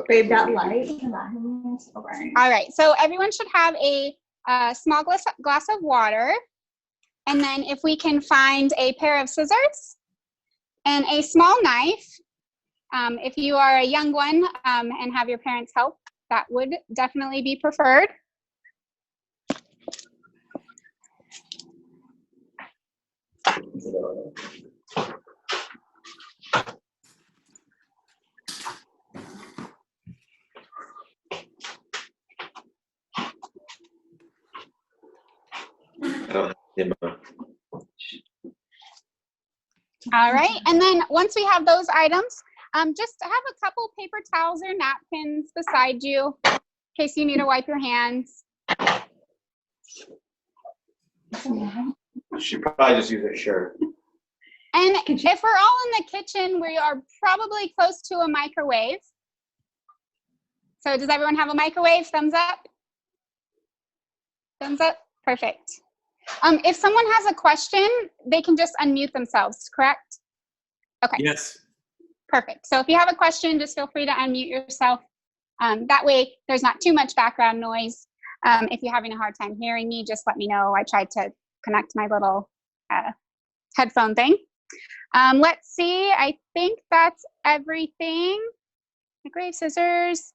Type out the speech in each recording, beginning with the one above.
Babe, that light. All right, so everyone should have a small glass of water. And then if we can find a pair of scissors and a small knife, if you are a young one and have your parents help, that would definitely be preferred. All right, and then once we have those items, just have a couple paper towels or napkins beside you in case you need to wipe your hands. She probably just used her shirt. And if we're all in the kitchen, we are probably close to a microwave. So does everyone have a microwave? Thumbs up? Thumbs up? Perfect. If someone has a question, they can just unmute themselves, correct? Okay. Yes. Perfect. So if you have a question, just feel free to unmute yourself. That way, there's not too much background noise. If you're having a hard time hearing me, just let me know. I tried to connect my little headphone thing. Let's see. I think that's everything. Microwave, scissors.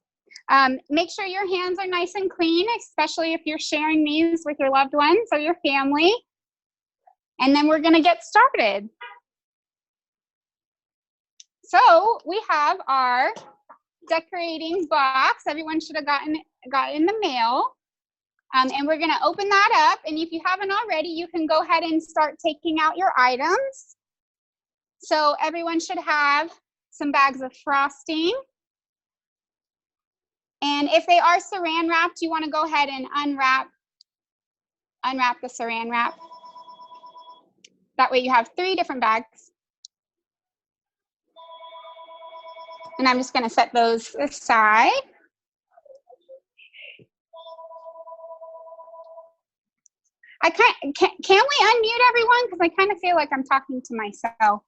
Make sure your hands are nice and clean, especially if you're sharing these with your loved ones or your family. And then we're going to get started. So we have our decorating box. Everyone should have got in the mail. And we're going to open that up. And if you haven't already, you can go ahead and start taking out your items. So everyone should have some bags of frosting. And if they are saran wrapped, you want to go ahead and unwrap the saran wrap. That way you have 3 different bags. And I'm just going to set those aside. Can we unmute everyone? Because I kind of feel like I'm talking to myself.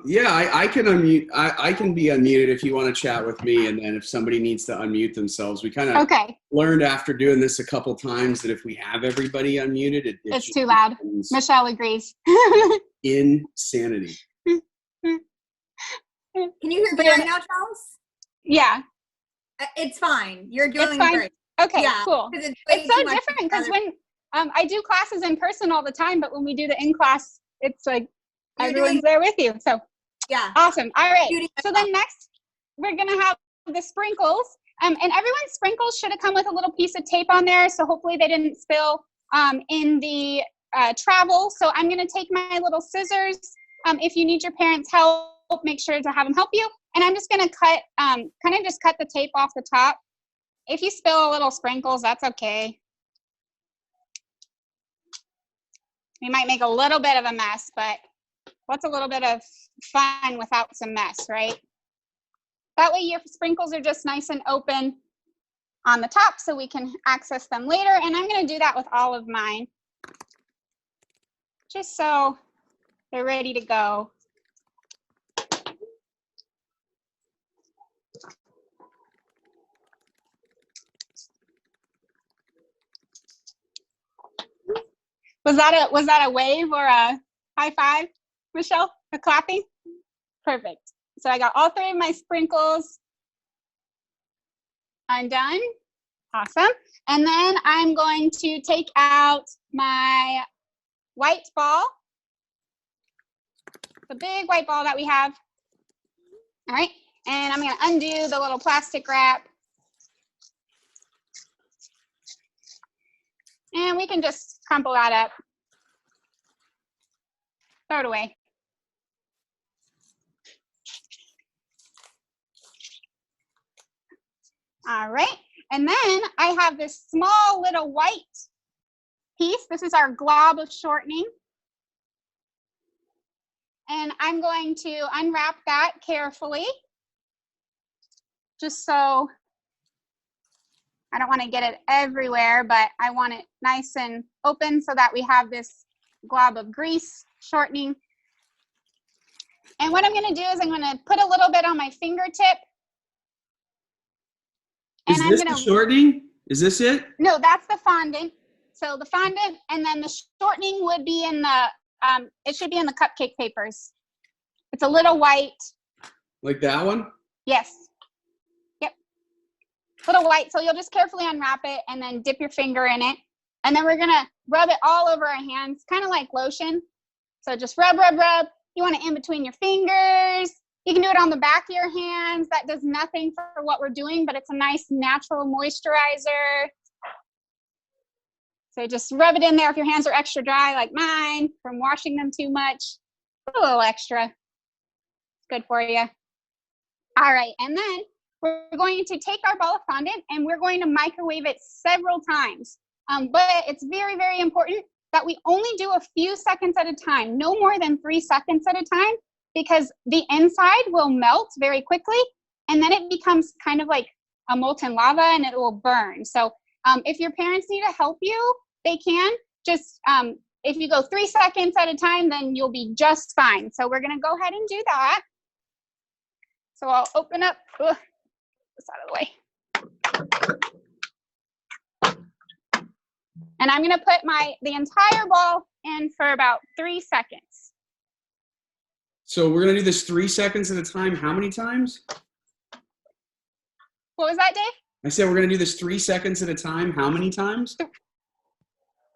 Yeah, I can unmute. I can be unmuted if you want to chat with me, and then if somebody needs to unmute themselves, we kind of learned after doing this a couple times that if we have everybody unmuted, it's too loud. Michelle agrees. Insanity. Can you hear me right now, Charles? Yeah. It's fine. You're doing great. Okay, yeah, cool. It's so different because when I do classes in person all the time, but when we do the in-class, it's like everyone's there with you. So yeah, awesome. All right. So then next, we're gonna have the sprinkles, and everyone's sprinkles should have come with a little piece of tape on there. So hopefully they didn't spill in the travel. So I'm gonna take my little scissors. If you need your parents' help, make sure to have them help you. And I'm just gonna cut, kind of just cut the tape off the top. If you spill a little sprinkles, that's okay. We might make a little bit of a mess, but what's a little bit of fun without some mess, right? That way your sprinkles are just nice and open on the top so we can access them later. And I'm gonna do that with all of mine, just so they're ready to go. Was that a wave or a high five, Michelle? A clapping? Perfect. So I got all 3 of my sprinkles undone. Awesome. And then I'm going to take out my white ball, the big white ball that we have. All right. And I'm going to undo the little plastic wrap. And we can just crumple that up. Throw it away. All right. And then I have this small little white piece. This is our glob of shortening. And I'm going to unwrap that carefully, just so I don't want to get it everywhere, but I want it nice and open so that we have this glob of grease shortening. And what I'm going to do is I'm going to put a little bit on my fingertip And is this the shortening? Is this it? No, that's the fondant. So the fondant, and then the shortening would be in the, it should be in the cupcake papers. It's a little white. Like that one? Yes. Yep. Little white. So you'll just carefully unwrap it and then dip your finger in it. And then we're going to rub it all over our hands, kind of like lotion. So just rub, rub, rub. You want it in between your fingers. You can do it on the back of your hands. That does nothing for what we're doing, but it's a nice natural moisturizer. So just rub it in there if your hands are extra dry like mine from washing them too much. Put a little extra. It's good for you. All right, and then we're going to take our ball of fondant and we're going to microwave it several times. But it's very, very important that we only do a few seconds at a time, no more than 3 seconds at a time, because the inside will melt very quickly and then it becomes kind of like a molten lava and it will burn. So if your parents need to help you, they can. Just if you go 3 seconds at a time, then you'll be just fine. So we're gonna go ahead and do that. So I'll open up this out of the way. And I'm gonna put the entire ball in for about 3 seconds. So we're gonna do this 3 seconds at a time. How many times? What was that, Dave? I said we're gonna do this 3 seconds at a time. How many times?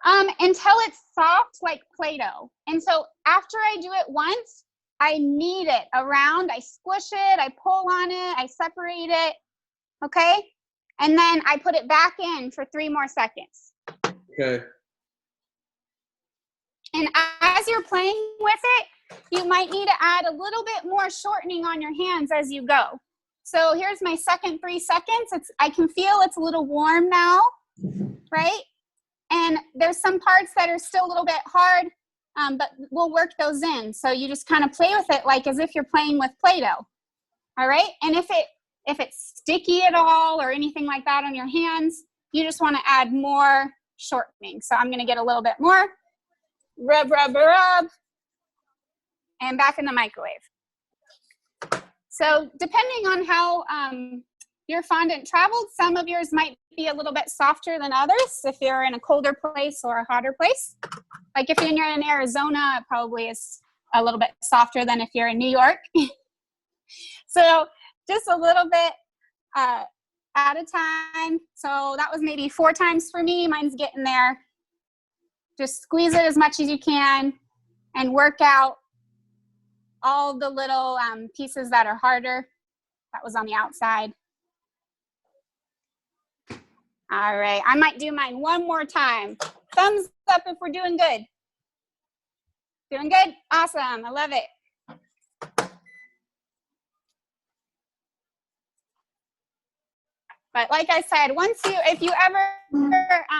Until it's soft like Play-Doh. And so after I do it once, I knead it around, I squish it, I pull on it, I separate it, okay? And then I put it back in for 3 more seconds. Okay. And as you're playing with it, you might need to add a little bit more shortening on your hands as you go. So here's my second 3 seconds. I can feel it's a little warm now, right? And there's some parts that are still a little bit hard, but we'll work those in. So you just kind of play with it like as if you're playing with Play-Doh, all right? And if it's sticky at all or anything like that on your hands, you just want to add more shortening. So I'm going to get a little bit more. Rub, rub, rub. And back in the microwave. So depending on how your fondant traveled, some of yours might be a little bit softer than others if you're in a colder place or a hotter place. Like if you're in Arizona, it probably is a little bit softer than if you're in New York. So just a little bit at a time. So that was maybe 4 times for me. Mine's getting there. Just squeeze it as much as you can and work out all the little pieces that are harder. That was on the outside. All right, I might do mine one more time. Thumbs up if we're doing good. Doing good? Awesome, I love it. But like I said, if you ever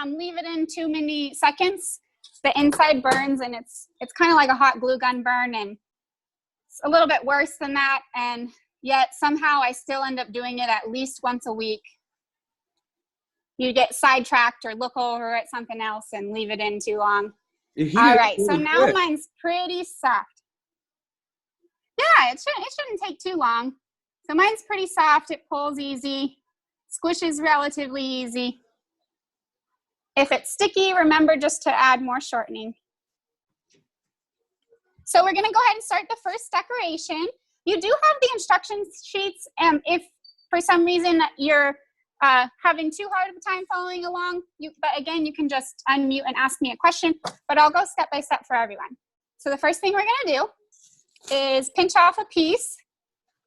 leave it in too many seconds, the inside burns and it's kind of like a hot glue gun burn, and it's a little bit worse than that, and yet somehow I still end up doing it at least once a week. You get sidetracked or look over at something else and leave it in too long. All right, so now mine's pretty soft. Yeah, it shouldn't take too long. So mine's pretty soft, it pulls easy, squishes relatively easy. If it's sticky, remember just to add more shortening. So we're gonna go ahead and start the first decoration. You do have the instruction sheets, and if for some reason you're having too hard of a time following along, but again, you can just unmute and ask me a question, but I'll go step by step for everyone. So the first thing we're gonna do is pinch off a piece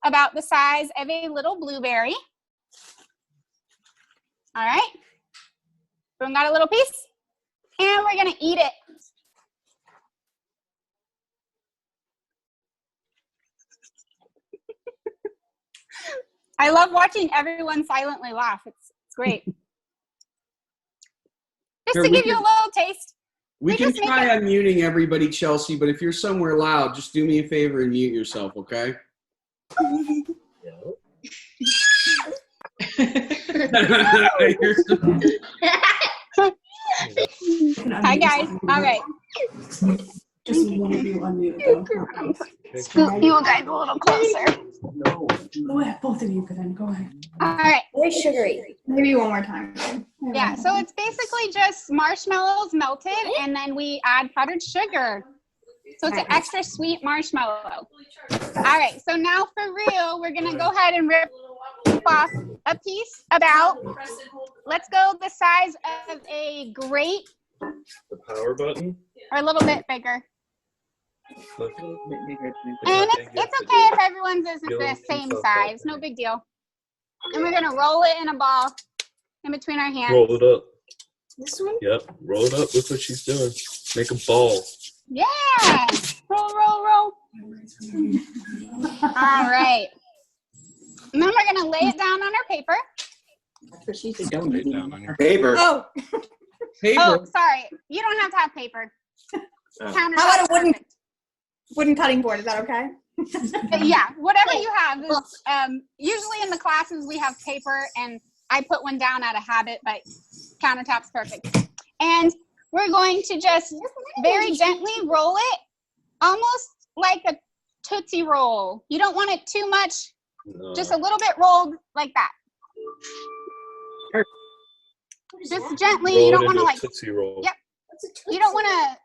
about the size of a little blueberry. All right, everyone got a little piece? And we're gonna eat it. I love watching everyone silently laugh. It's great. Just to give you a little taste. We can try unmuting everybody, Chelsea, but if you're somewhere loud, just do me a favor and mute yourself, okay? Hi, guys. All right. Just one of you unmute though. Scoot you guys a little closer. No. Go ahead, both of you then. Go ahead. All right. Very sugary. Maybe one more time. Yeah, so it's basically just marshmallows melted, and then we add powdered sugar. So it's an extra sweet marshmallow. All right, so now for real, we're gonna go ahead and rip off a piece about, let's go the size of a grape. The power button. Or a little bit bigger. And And it's okay if everyone's is the same size, no big deal. And we're gonna roll it in a ball in between our hands. Roll it up. This one? Yep. Roll it up. Look what she's doing. Make a ball. Yeah. Roll, roll, roll. All right. And then we're gonna lay it down on our paper. That's what she's doing. Paper. Oh, Paper. Oh, sorry. You don't have to have paper. Oh. Countertop how about a is perfect. wooden cutting board? Is that okay? Yeah, whatever you have. Is, usually in the classes we have paper, and I put one down out of habit, but countertop's perfect. And we're going to just very gently roll it, almost like a Tootsie Roll. You don't want it too much, just a little bit rolled like that. Just gently. Roll You it don't want to into a like. Tootsie Roll. Yep. What's a You don't want to.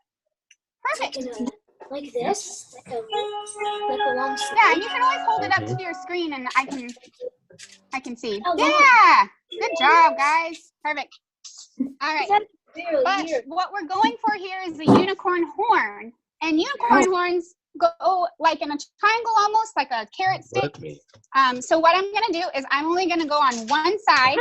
Like, Perfect. like this? Like a long stick? Yeah, and you can always hold it up to your screen, and I can see. Oh, wow. Yeah, good job, guys. Perfect. All right, Really but weird. what we're going for here is the unicorn horn, and unicorn horns go like in a triangle, almost like a carrot stick. Let me. So what I'm gonna do is I'm only gonna go on one side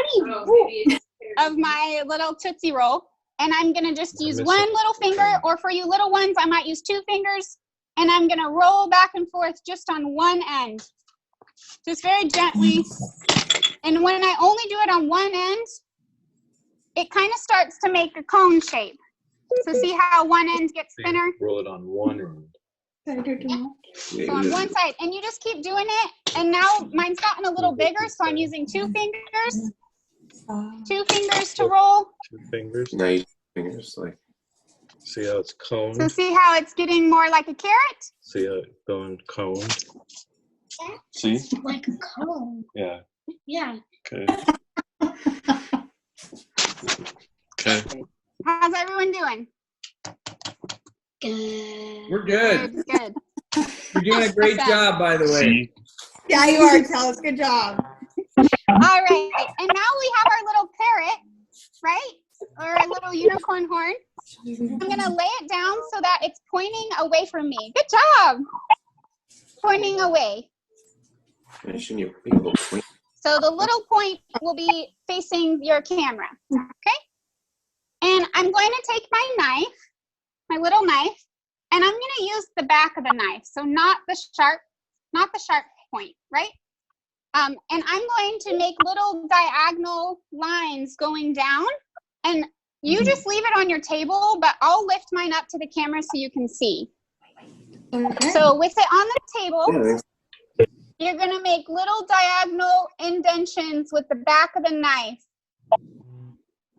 of my little Tootsie Roll, and I'm gonna just use missing one little finger, or for you little ones, I might use 2 fingers, and I'm gonna roll back and forth just on one end, just very gently. And when I only do it on one end, it kind of starts to make a cone shape. So see how one end gets thinner? Roll it on one end. So on one side, and you just keep doing it. And now mine's gotten a little bigger, so I'm using 2 fingers. 2 fingers to roll. 2 fingers. Nice fingers, like. See how it's coned? So see how it's getting more like a carrot? See how it's going coned? See? Like a cone. Yeah. Yeah. Okay. Okay. How's everyone doing? Good. We're good. Good. You're doing a great job, by the way. See? Yeah, you are, Charles. Good job. All right. And now we have our little carrot, right? Or a little unicorn horn. I'm going to lay it down so that it's pointing away from me. Good job. Pointing away. Shouldn't you be a little clean? So the little point will be facing your camera, okay? And I'm going to take my knife, my little knife, and I'm going to use the back of the knife. So not the sharp point, right? And I'm going to make little diagonal lines going down, and you just leave it on your table, but I'll lift mine up to the camera so you can see. Okay. So with it on the table, Yeah, you're gonna make little diagonal indentions with the back of the knife,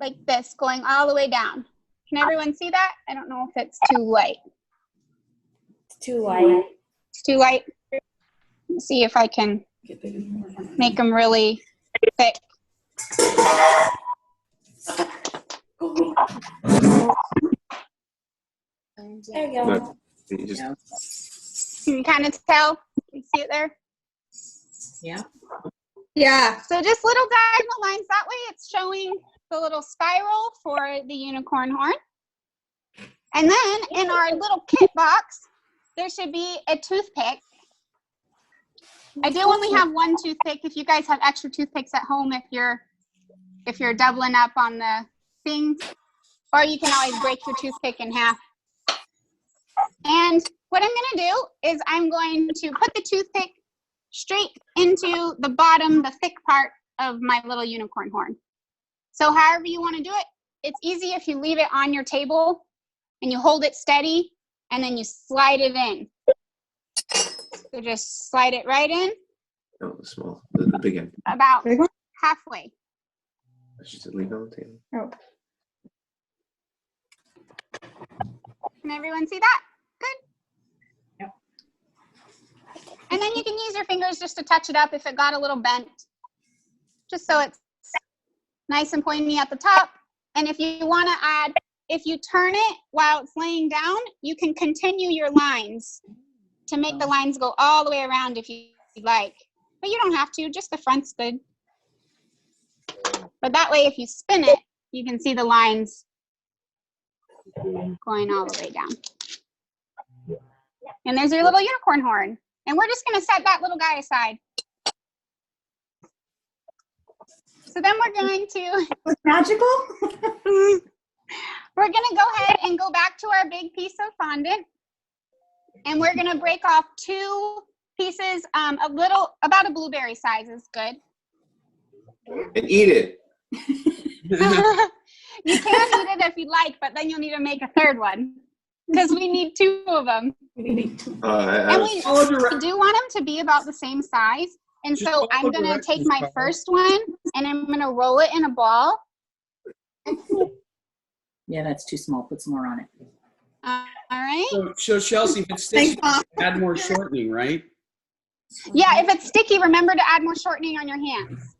like this, going all the way down. Can everyone see that? I don't know if it's too light. It's too light. It's too light. Let's see if I can make them really thick. There you go. But you just, Can you kind of tell? You see it there? Yeah. So just little diagonal lines. That way it's showing the little spiral for the unicorn horn. And then in our little kit box, there should be a toothpick. I do only have 1 toothpick. If you guys have extra toothpicks at home, if you're doubling up on the things, or you can always break your toothpick in half. And what I'm going to do is I'm going to put the toothpick straight into the bottom, the thick part of my little unicorn horn. So however you want to do it, it's easy if you leave it on your table and you hold it steady and then you slide it in. So just slide it right in no, the small, the big end. about Big one? halfway. I should leave it on the table. Oh. Can everyone see that? Good. And then you can use your fingers just to touch it up if it got a little bent, just so it's nice and pointy at the top. And if you want to add, if you turn it while it's laying down, you can continue your lines to make the lines go all the way around if you like. But you don't have to, just the front's good. But that way, if you spin it, you can see the lines going all the way down. And there's your little unicorn horn. And we're just going to set that little guy aside. So then we're going to... It's magical? We're going to go ahead and go back to our big piece of fondant. And we're going to break off 2 pieces, about a blueberry size is good. And eat it. You can eat it if you'd like, but then you'll need to make a 3rd one because we need 2 of them. And we do want them to be about the same size. And so I'm going to take my first one and I'm going to roll it in a ball. Yeah, that's too small. Put some more on it. All right. So Chelsea, if it's sticky, add more shortening, right? Yeah, if it's sticky, remember to add more shortening on your hands.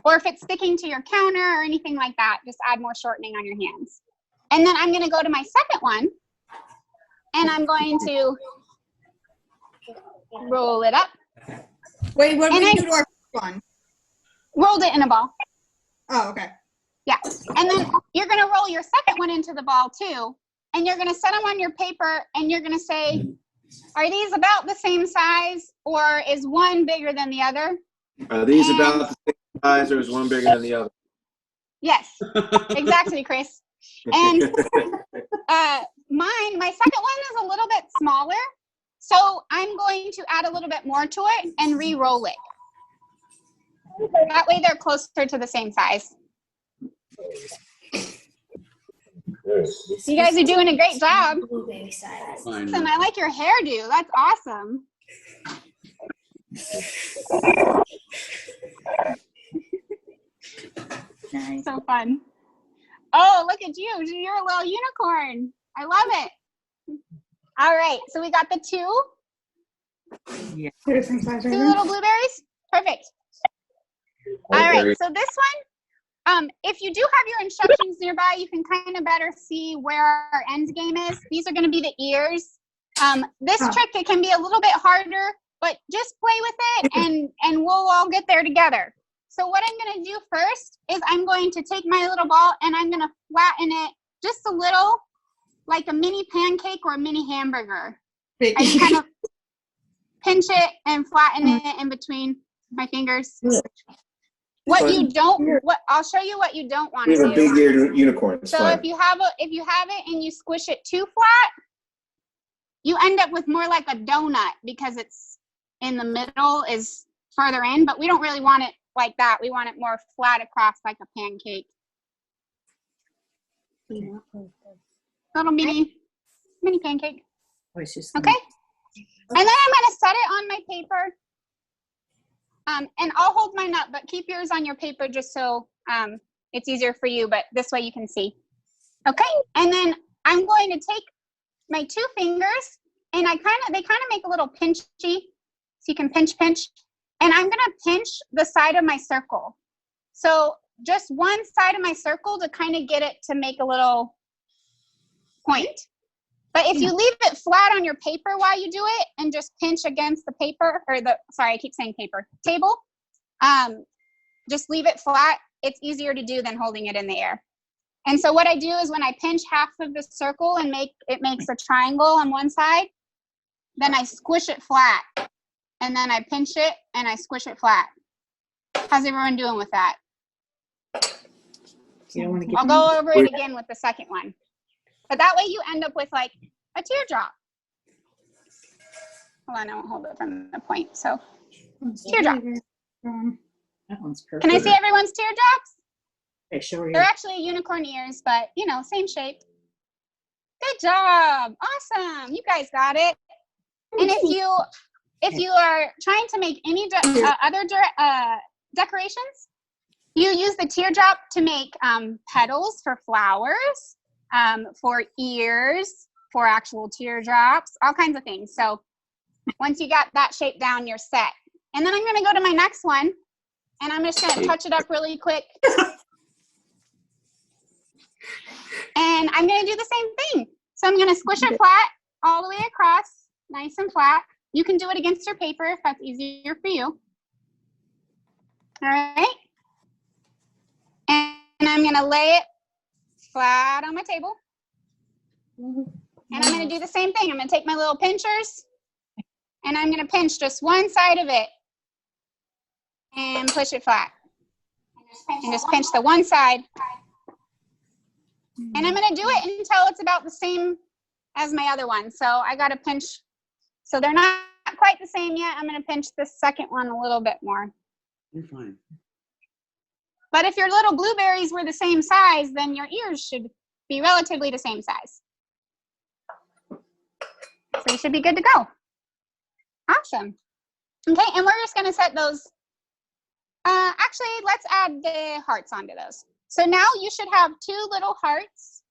Or if it's sticking to your counter or anything like that, just add more shortening on your hands. And then I'm going to go to my second one, and I'm going to roll it up. Wait, what did we do to our first one? Rolled it in a ball. Oh, okay. Yeah. And then you're going to roll your second one into the ball, too. And you're going to set them on your paper, and you're going to say, are these about the same size, or is one bigger than the other? Are these about the same size, or is one bigger than the other? Yes, exactly, Chris. And my second one is a little bit smaller, so I'm going to add a little bit more to it and re-roll it. That way they're closer to the same size. You guys are doing a great job. Blueberry size. And I like your hairdo. That's awesome. Nice. So fun. Oh, look at you. You're a little unicorn. I love it. All right. So we got the 2 little blueberries. Perfect. All right. So this one, if you do have your instructions nearby, you can kind of better see where our end game is. These are going to be the ears. This trick, it can be a little bit harder, but just play with it and we'll all get there together. So what I'm going to do first is I'm going to take my little ball and I'm going to flatten it just a little, like a mini pancake or a mini hamburger. I just kind of pinch it and flatten it in between my fingers. I'll show you what you don't want to do. We have a big-eared unicorn. So if you have it and you squish it too flat, you end up with more like a donut because it's in the middle is further in, but we don't really want it like that. We want it more flat across like a pancake. Little mini pancake. Okay. And then I'm going to set it on my paper. And I'll hold mine up, but keep yours on your paper just so it's easier for you, but this way you can see. Okay. And then I'm going to take my 2 fingers and they kind of make a little pinchy, so you can pinch. And I'm going to pinch the side of my circle. So just one side of my circle to kind of get it to make a little point. But if you leave it flat on your paper while you do it and just pinch against the paper, I keep saying paper, table, just leave it flat. It's easier to do than holding it in the air. And so what I do is when I pinch half of the circle and it makes a triangle on one side, then I squish it flat. And then I pinch it and I squish it flat. How's everyone doing with that? I'll go over it again with the second one. But that way you end up with like a teardrop. Hold on, I won't hold it from the point. So teardrop. That one's perfect. Can I see everyone's teardrops? Okay, show her They're here. actually unicorn ears, but same shape. Good job. Awesome. You guys got it. And if you are trying to make any other decorations, you use the teardrop to make petals for flowers, for ears, for actual teardrops, all kinds of things. So Once you got that shape down, you're set. And then I'm going to go to my next one, and I'm just going to touch it up really quick. And I'm going to do the same thing. So I'm going to squish it flat all the way across, nice and flat. You can do it against your paper if that's easier for you. All right. And I'm going to lay it flat on my table. And I'm going to do the same thing. I'm going to take my little pinchers, and I'm going to pinch just one side of it and push it flat. And just pinch the one side. And I'm going to do it until it's about the same as my other one. So I got to pinch. So they're not quite the same yet. I'm going to pinch the second one a little bit more. You're fine. But if your little blueberries were the same size, then your ears should be relatively the same size. So you should be good to go. Awesome. Okay, and we're just going to set those. Actually, let's add the hearts onto those. So now you should have 2 little hearts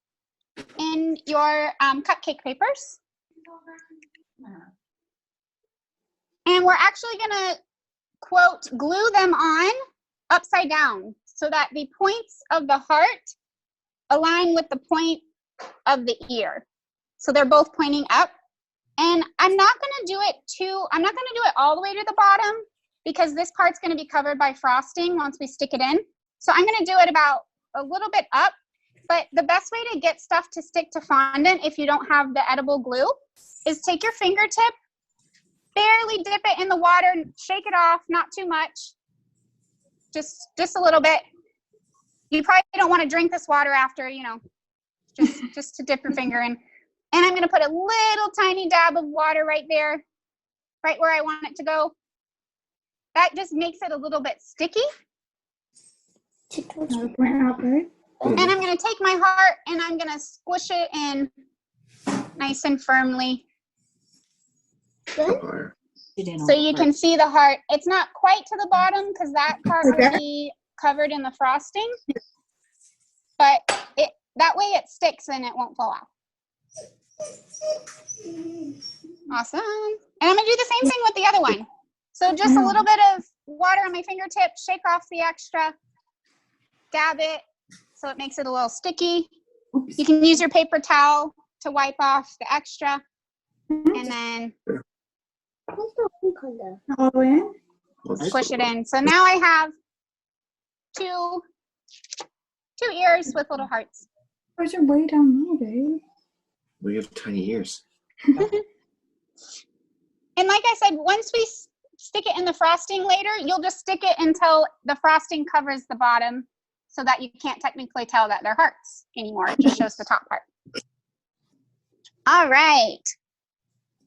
in your cupcake papers. And we're actually going to, quote, glue them on upside down so that the points of the heart align with the point of the ear. So they're both pointing up. And I'm not going to do it all the way to the bottom because this part's going to be covered by frosting once we stick it in. So I'm going to do it about a little bit up. But the best way to get stuff to stick to fondant if you don't have the edible glue is take your fingertip, barely dip it in the water, shake it off, not too much, just a little bit. You probably don't want to drink this water after, you know, just to dip your finger in. And I'm going to put a little tiny dab of water right there, right where I want it to go. That just makes it a little bit sticky. And I'm going to take my heart and I'm going to squish it in nice and firmly. So you can see the heart. It's not quite to the bottom because that part will be covered in the frosting. But that way it sticks and it won't fall off. Awesome. And I'm going to do the same thing with the other one. So just a little bit of water on my fingertips, shake off the extra, dab it so it makes it a little sticky. You can use your paper towel to wipe off the extra. And then squish it in. So now I have two ears with little hearts. Where's your way down low, babe? We have tiny ears. And like I said, once we stick it in the frosting later, you'll just stick it until the frosting covers the bottom so that you can't technically tell that they're hearts anymore. It just shows the top part. All right.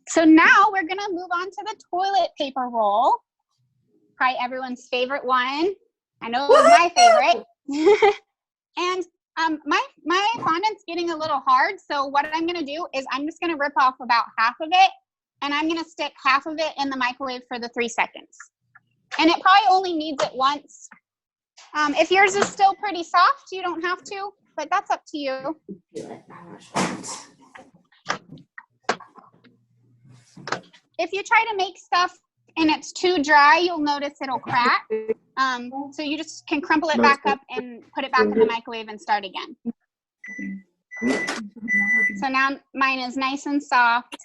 So now we're going to move on to the toilet paper roll. Probably everyone's favorite one. I know it was my favorite. And my fondant's getting a little hard, so what I'm going to do is I'm just going to rip off about half of it, and I'm going to stick half of it in the microwave for the 3 seconds. And it probably only needs it once. If yours is still pretty soft, you don't have to, but that's up to you. If you try to make stuff and it's too dry, you'll notice it'll crack. So you just can crumple it back up and put it back in the microwave and start again. So now mine is nice and soft.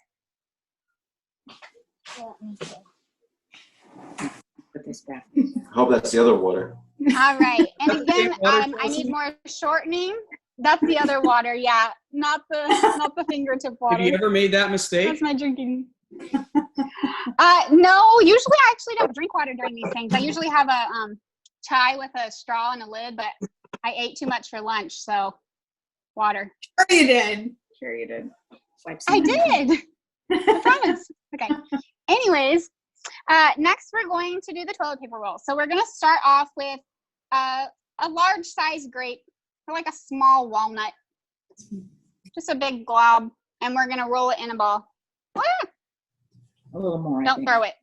Put this back. I hope that's the other water. All right. And again, I need more shortening. That's the other water, yeah. Not the fingertip water. Have you ever made that mistake? That's my drinking. No, usually I actually don't drink water during these things. I usually have a chai with a straw and a lid, but I ate too much for lunch, so water. Sure you did. Sure you did. I did. I promise. Okay. Anyways, next we're going to do the toilet paper roll. So we're going to start off with a large size grape, or like a small walnut, just a big glob, and we're going to roll it in a ball. Ah! A little more. Don't throw it.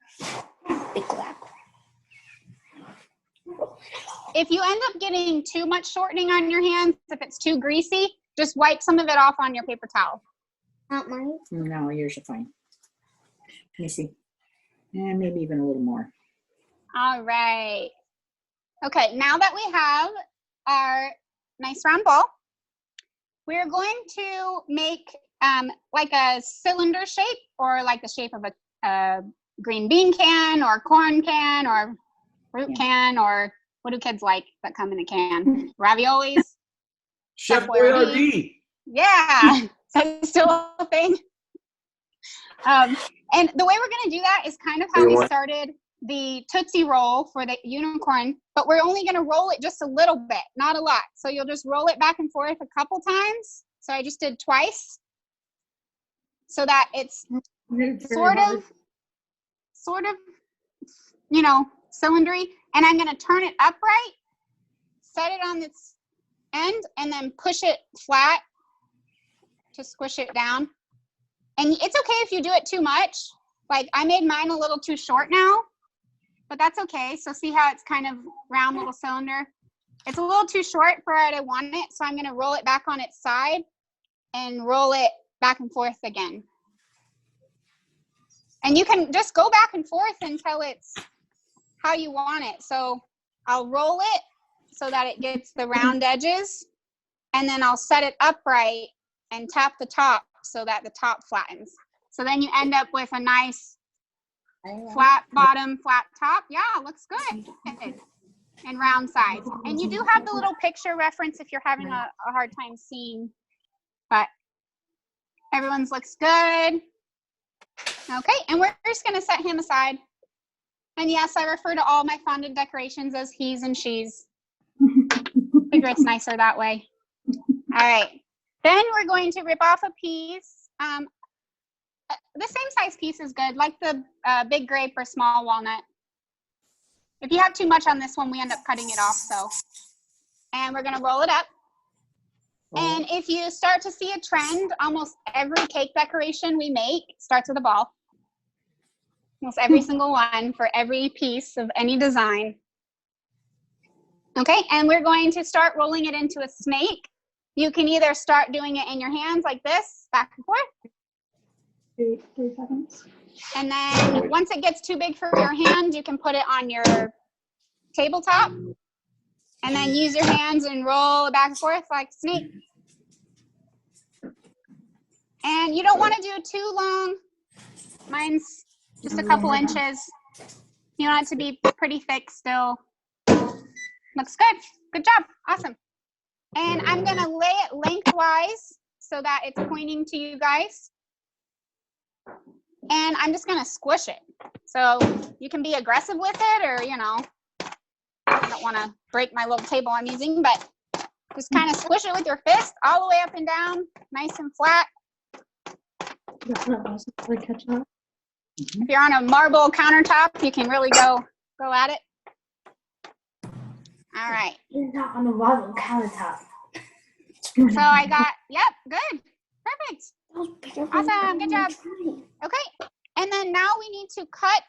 If you end up getting too much shortening on your hands, if it's too greasy, just wipe some of it off on your paper towel. Not mine. No, yours are fine. Let me see. And maybe even a little more. All right. Okay, now that we have our nice round ball, we're going to make like a cylinder shape, or like the shape of a green bean can or corn can or fruit can, or what do kids like that come in a can? Raviolis? Chef Boyardee. Yeah, that's still a thing. And the way we're going to do that is kind of how we started the Tootsie Roll for the unicorn, but we're only going to roll it just a little bit, not a lot. So you'll just roll it back and forth a couple times. So I just did twice, so that it's sort of, you know, cylindry. And I'm going to turn it upright, set it on its end, and then push it flat to squish it down. And it's okay if you do it too much. Like I made mine a little too short now, but that's okay. So see how it's kind of round little cylinder? It's a little too short for what I want it. So I'm going to roll it back on its side and roll it back and forth again. And you can just go back and forth until it's how you want it. So I'll roll it so that it gets the round edges, and then I'll set it upright and tap the top so that the top flattens. So then you end up with a nice flat bottom, flat top. Yeah, looks good. And round sides. And you do have the little picture reference if you're having a hard time seeing, but everyone's looks good. Okay, and we're just gonna set him aside. And yes, I refer to all my fondant decorations as he's and she's. Figure it's nicer that way. All right, then we're going to rip off a piece. The same size piece is good, like the big grape or small walnut. If you have too much on this one, we end up cutting it off, so. And we're gonna roll it up. And if you start to see a trend, almost every cake decoration we make starts with a ball. Almost every single one for every piece of any design. Okay, and we're going to start rolling it into a snake. You can either start doing it in your hands like this, back and forth. 3 seconds. And then once it gets too big for your hand, you can put it on your tabletop. And then use your hands and roll it back and forth like a snake. And you don't want to do too long. Mine's just a couple inches. You want it to be pretty thick still. Looks good. Good job. Awesome. And I'm going to lay it lengthwise so that it's pointing to you guys. And I'm just going to squish it. So you can be aggressive with it, or, you know, I don't want to break my little table I'm using, but just kind of squish it with your fist all the way up and down, nice and flat. If you're on a marble countertop, you can really go at it. All right. You're not on a marble countertop. So I got, yep, good. Perfect. Awesome, good job. Okay, and then now we need to cut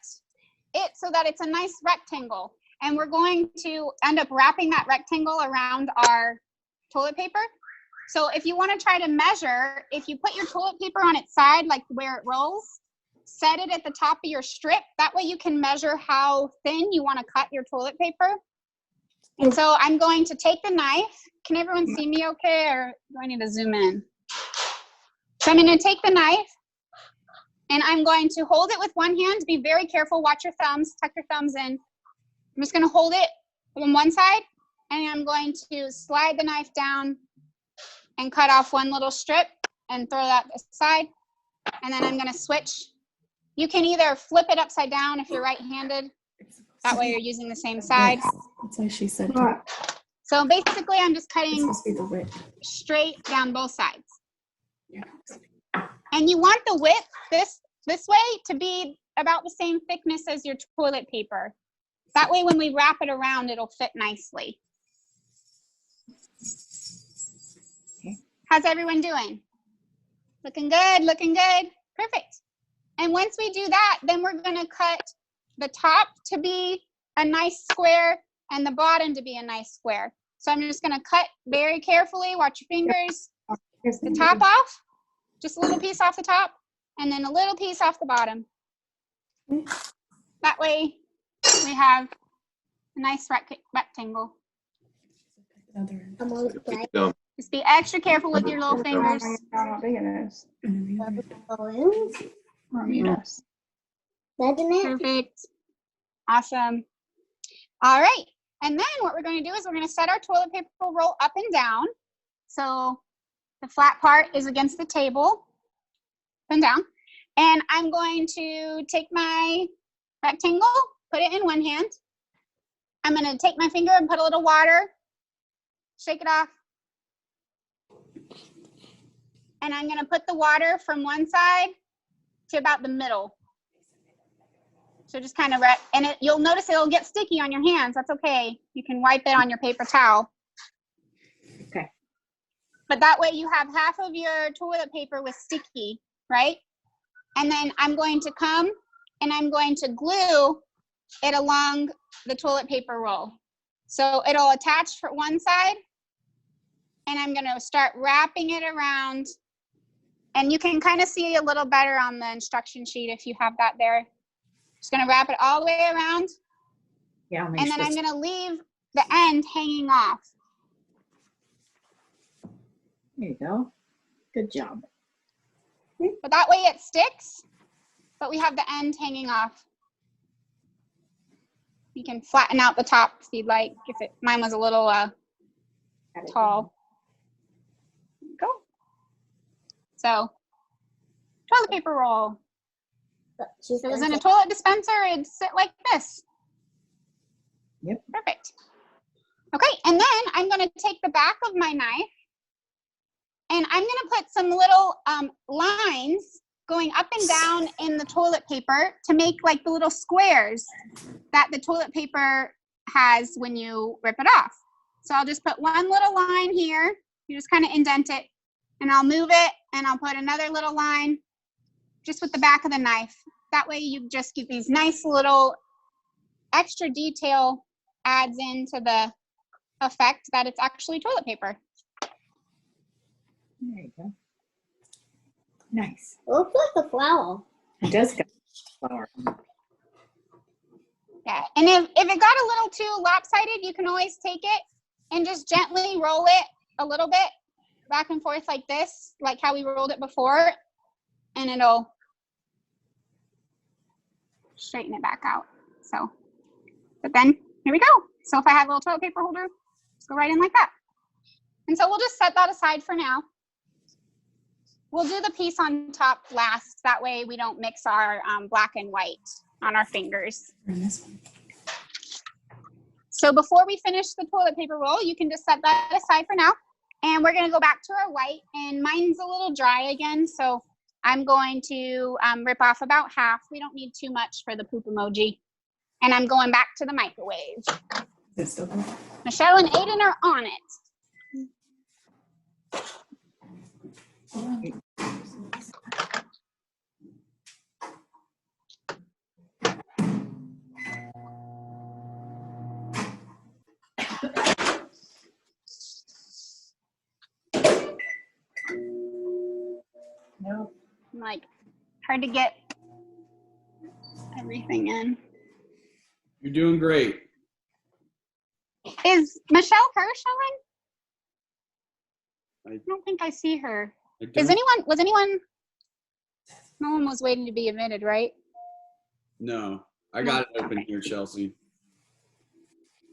it so that it's a nice rectangle. And we're going to end up wrapping that rectangle around our toilet paper. So if you want to try to measure, if you put your toilet paper on its side, like where it rolls, set it at the top of your strip. That way you can measure how thin you want to cut your toilet paper. And so I'm going to take the knife. Can everyone see me okay, or do I need to zoom in? So I'm going to take the knife, and I'm going to hold it with one hand. Be very careful. Watch your thumbs. Tuck your thumbs in. I'm just going to hold it on one side, and I'm going to slide the knife down and cut off one little strip and throw that aside. And then I'm going to switch. You can either flip it upside down if you're right-handed. That way you're using the same side. That's why she said. So basically, I'm just cutting straight down both sides. Yeah. And you want the width this way to be about the same thickness as your toilet paper. That way when we wrap it around, it'll fit nicely. Okay. How's everyone doing? Looking good, looking good. Perfect. And once we do that, then we're going to cut the top to be a nice square and the bottom to be a nice square. So I'm just going to cut very carefully. Watch your fingers. The top off, just a little piece off the top, and then a little piece off the bottom. that way we have a nice rectangle. Other end. I'm on the plate. No. Just be extra careful with your little fingers. How big it is. Balloons. Yes. Doesn't it? Perfect. Awesome. All right. And then what we're going to do is we're going to set our toilet paper roll up and down. So the flat part is against the table, up and down. And I'm going to take my rectangle, put it in one hand. I'm going to take my finger and put a little water, shake it off. And I'm going to put the water from one side to about the middle. So just kind of, and you'll notice it'll get sticky on your hands. That's okay. You can wipe it on your paper towel. Okay. But that way you have half of your toilet paper with sticky, right? And then I'm going to come and I'm going to glue it along the toilet paper roll. So it'll attach for one side, and I'm going to start wrapping it around. And you can kind of see a little better on the instruction sheet if you have that there. Just going to wrap it all the way around. Yeah, I'll make And then sure I'm going to leave the end hanging off. There you go. Good job. But that way it sticks, but we have the end hanging off. You can flatten out the top if you'd like. Mine was a little tall. There you go. So, toilet paper roll. If it was in a toilet dispenser, it'd sit like this. Yep. Perfect. Okay, and then I'm going to take the back of my knife, and I'm going to put some little lines going up and down in the toilet paper to make like the little squares that the toilet paper has when you rip it off. So I'll just put one little line here. You just kind of indent it, and I'll move it, and I'll put another little line just with the back of the knife. That way you just get these nice little extra detail adds into the effect that it's actually toilet paper. There you go. Nice. It looks like a flower. It does got flower. Yeah, and if it got a little too lopsided, you can always take it and just gently roll it a little bit back and forth like this, like how we rolled it before, and it'll straighten it back out. So, but then here we go. So if I have a little toilet paper holder, just go right in like that. And so we'll just set that aside for now. We'll do the piece on top last. That way we don't mix our black and white on our fingers. And this one. So before we finish the toilet paper roll, you can just set that aside for now. And we're gonna go back to our white, and mine's a little dry again. So I'm going to rip off about half. We don't need too much for the poop emoji. And I'm going back to the microwave. Is it still going? Michelle and Aiden are on it. No. Like, hard to get everything in. You're doing great. Is Michelle Hirschelin? I- I don't think I see her. I don't- Was anyone? No one was waiting to be admitted, right? No, I got it open here, Chelsea.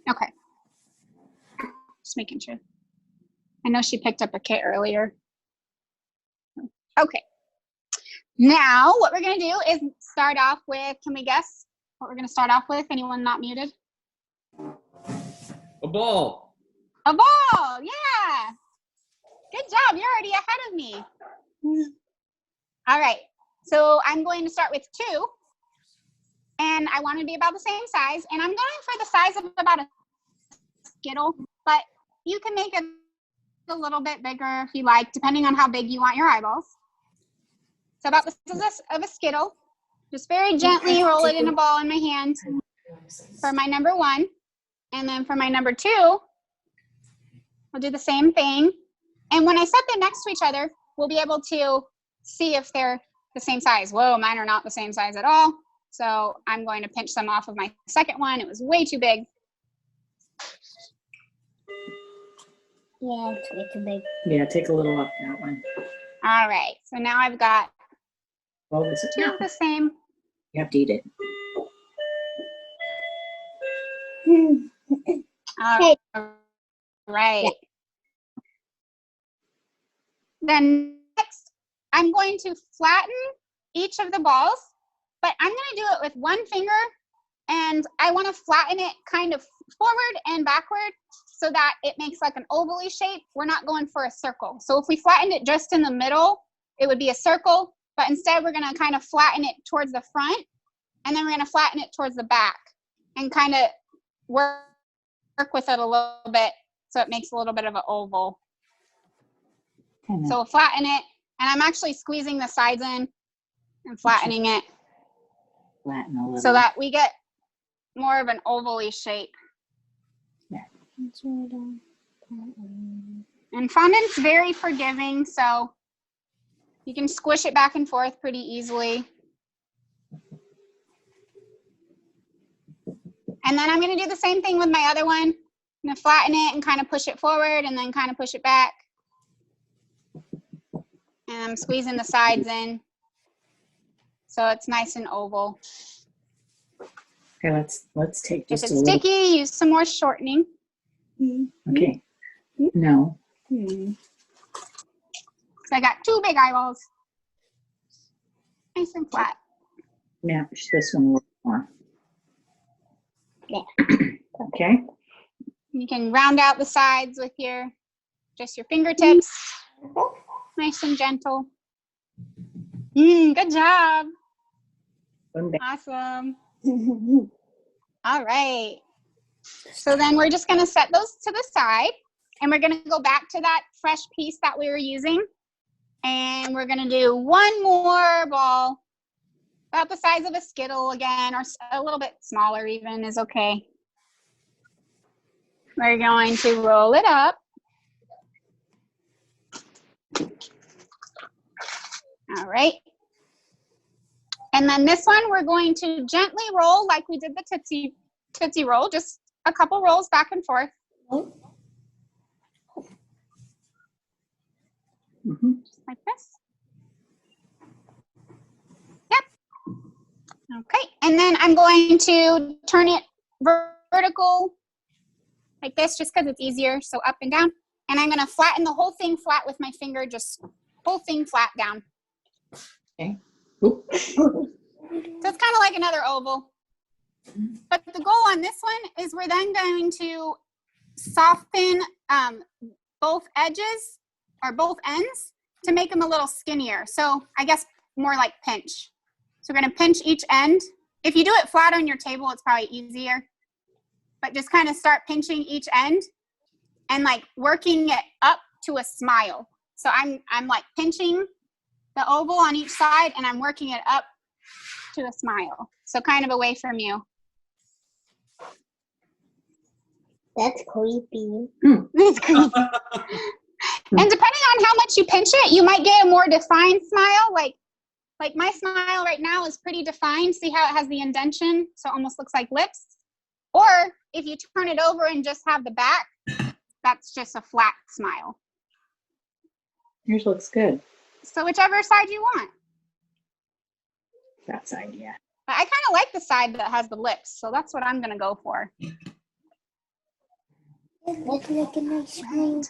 Okay. Just making sure. I know she picked up a kit earlier. Okay. Now, what we're going to do is start off with, can we guess what we're going to start off with? Anyone not muted? A ball. A ball, yeah. Good job, you're already ahead of me. All right, so I'm going to start with 2. And I want to be about the same size. And I'm going for the size of about a Skittle, but you can make it a little bit bigger if you like, depending on how big you want your eyeballs. So about the size of a Skittle. Just very gently roll it in a ball in my hand for my number 1. And then for my number 2, we'll do the same thing. And when I set them next to each other, we'll be able to see if they're the same size. Whoa, mine are not the same size at all. So I'm going to pinch some off of my second one. It was way too big. Yeah, it's way too big. Yeah, take a little off that one. All right, so now I've got Oh, is it? 2 of the same. You have to eat it. All right. Then next, I'm going to flatten each of the balls, but I'm going to do it with one finger, and I want to flatten it kind of forward and backward so that it makes like an ovally shape. We're not going for a circle. So if we flattened it just in the middle, it would be a circle, but instead we're going to kind of flatten it towards the front, and then we're going to flatten it towards the back and kind of work with it a little bit so it makes a little bit of an oval. So we'll flatten it, and I'm actually squeezing the sides in and flattening it Flatten a little. so that we get more of an ovally shape. And fondant's very forgiving, so you can squish it back and forth pretty easily. And then I'm going to do the same thing with my other one. I'm going to flatten it and kind of push it forward and then kind of push it back. And I'm squeezing the sides in so it's nice and oval. Okay, let's take If just it's a little. sticky, use some more shortening. Okay. No. So I got 2 big eyeballs. Nice and flat. Match this one a little more. Yeah. Okay. You can round out the sides with just your fingertips. Nice and gentle. Good job. One back. Awesome. All right. So then we're just going to set those to the side, and we're going to go back to that fresh piece that we were using. And we're going to do one more ball, about the size of a Skittle again, or a little bit smaller even is okay. We're going to roll it up. All right. And then this one, we're going to gently roll like we did the Tootsie Roll, just a couple rolls back and forth. Just like this. Yep. Okay. And then I'm going to turn it vertical like this, just because it's easier. So up and down. And I'm going to flatten the whole thing flat with my finger, just whole thing flat down. Okay. Oop. So it's kind of like another oval. But the goal on this one is we're then going to soften both edges or both ends to make them a little skinnier. So I guess more like pinch. So we're going to pinch each end. If you do it flat on your table, it's probably easier. But just kind of start pinching each end and like working it up to a smile. So I'm like pinching the oval on each side, and I'm working it up to a smile. So kind of away from you. That's creepy. It's creepy. And depending on how much you pinch it, you might get a more defined smile. Like my smile right now is pretty defined. See how it has the indentation? So it almost looks like lips. Or if you turn it over and just have the back, that's just a flat smile. Yours looks good. So whichever side you want. That side, yeah. But I kind of like the side that has the lips, so that's what I'm going to go for. That's like a nice smile.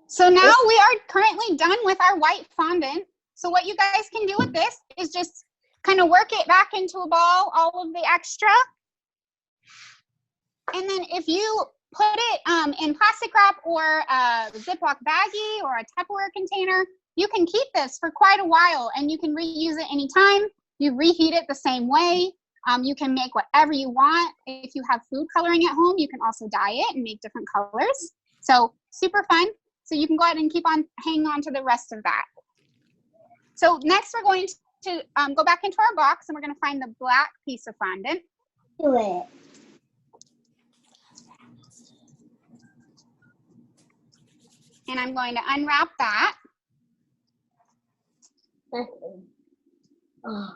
So now we are currently done with our white fondant. So what you guys can do with this is just kind of work it back into a ball, all of the extra. And then if you put it in plastic wrap or a Ziploc baggie or a Tupperware container, you can keep this for quite a while and you can reuse it anytime. You reheat it the same way. You can make whatever you want. If you have food coloring at home, you can also dye it and make different colors. So super fun. So you can go ahead and keep on hanging on to the rest of that. So next we're going to go back into our box and we're going to find the black piece of fondant. Do it. And I'm going to unwrap that. Oh.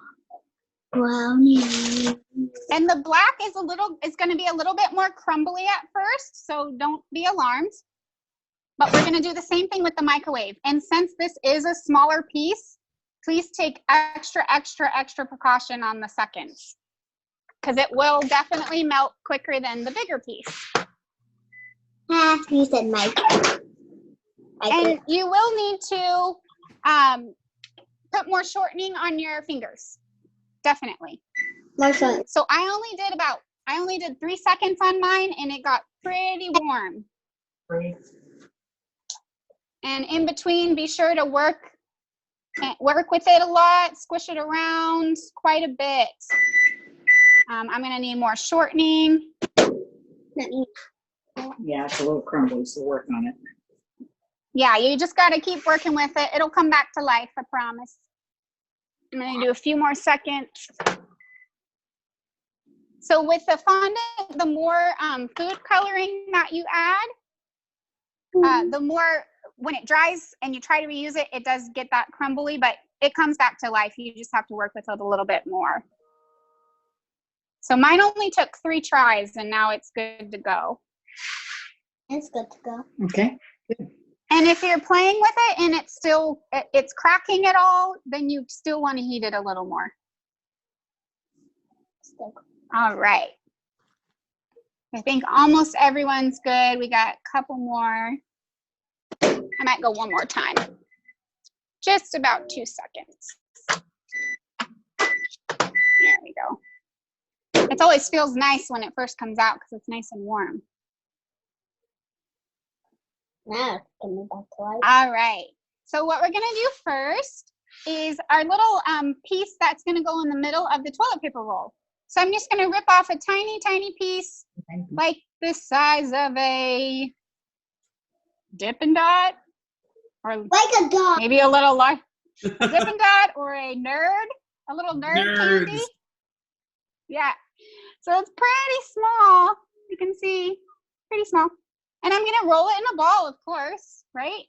Brownie. And the black is going to be a little bit more crumbly at first, so don't be alarmed. But we're going to do the same thing with the microwave. And since this is a smaller piece, please take extra precaution on the seconds, because it will definitely melt quicker than the bigger piece. You said microwave. And you will need to put more shortening on your fingers. Definitely. So I only did 3 seconds on mine, and it got pretty warm. And in between, be sure to work with it a lot, squish it around quite a bit. I'm going to need more shortening. Yeah, it's a little crumbly, so work on it. Yeah, you just got to keep working with it. It'll come back to life, I promise. I'm going to do a few more seconds. So with the fondant, the more food coloring that you add, the more, when it dries and you try to reuse it, it does get that crumbly, but it comes back to life. You just have to work with it a little bit more. So mine only took 3 tries, and now it's good to go. It's good to go. Okay, good. And if you're playing with it and it's cracking at all, then you still want to heat it a little more. All right. I think almost everyone's good. We got a couple more. I might go one more time. Just about 2 seconds. There we go. It always feels nice when it first comes out because it's nice and warm. Now it's coming back to life. All right. So what we're going to do first is our little piece that's going to go in the middle of the toilet paper roll. So I'm just going to rip off a tiny, tiny piece, like the size of a Dippin' Dot, or Like a dog. maybe a little like a Dippin' Dot or a little nerd candy. Yeah. So it's pretty small. You can see, pretty small. And I'm going to roll it in a ball, of course, right?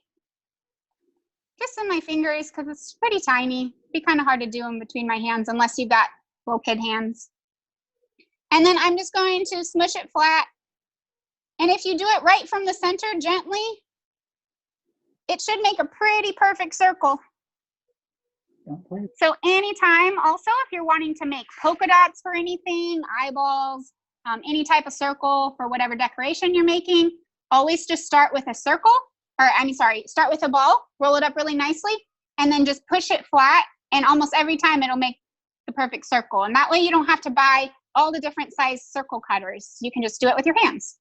Just in my fingers, because it's pretty tiny. It'd be kind of hard to do in between my hands unless you've got little kid hands. And then I'm just going to smush it flat. And if you do it right from the center gently, it should make a pretty perfect circle. Don't play. So anytime, also, if you're wanting to make polka dots for anything, eyeballs, any type of circle for whatever decoration you're making, always just start with a circle, start with a ball, roll it up really nicely, and then just push it flat, and almost every time it'll make the perfect circle. And that way you don't have to buy all the different size circle cutters. You can just do it with your hands.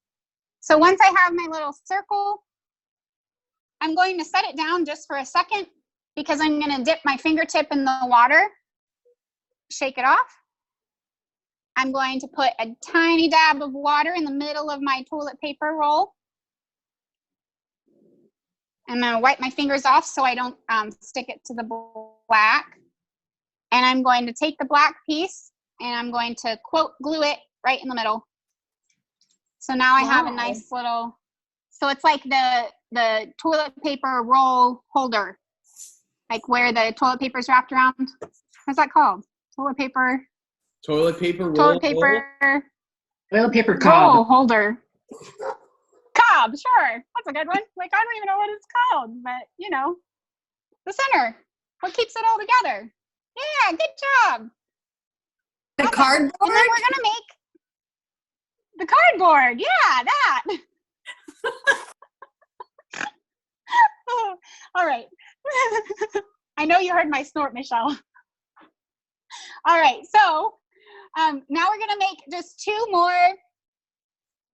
So once I have my little circle, I'm going to set it down just for a second, because I'm going to dip my fingertip in the water, shake it off. I'm going to put a tiny dab of water in the middle of my toilet paper roll. I'm going to wipe my fingers off so I don't stick it to the black. And I'm going to take the black piece and I'm going to quote glue it right in the middle. So now I have a nice little, so it's like the toilet paper roll holder, like where the toilet paper is wrapped around. What's that called? Toilet paper Toilet paper roll. Toilet paper. Toilet paper Roll cob. holder. Cob, sure. That's a good one. Like, I don't even know what it's called, but you know, the center. What keeps it all together? Yeah, good job. The cardboard? And then we're gonna make the cardboard. Yeah, that. Oh, all right. I know you heard my snort, Michelle. All right, so now we're gonna make just 2 more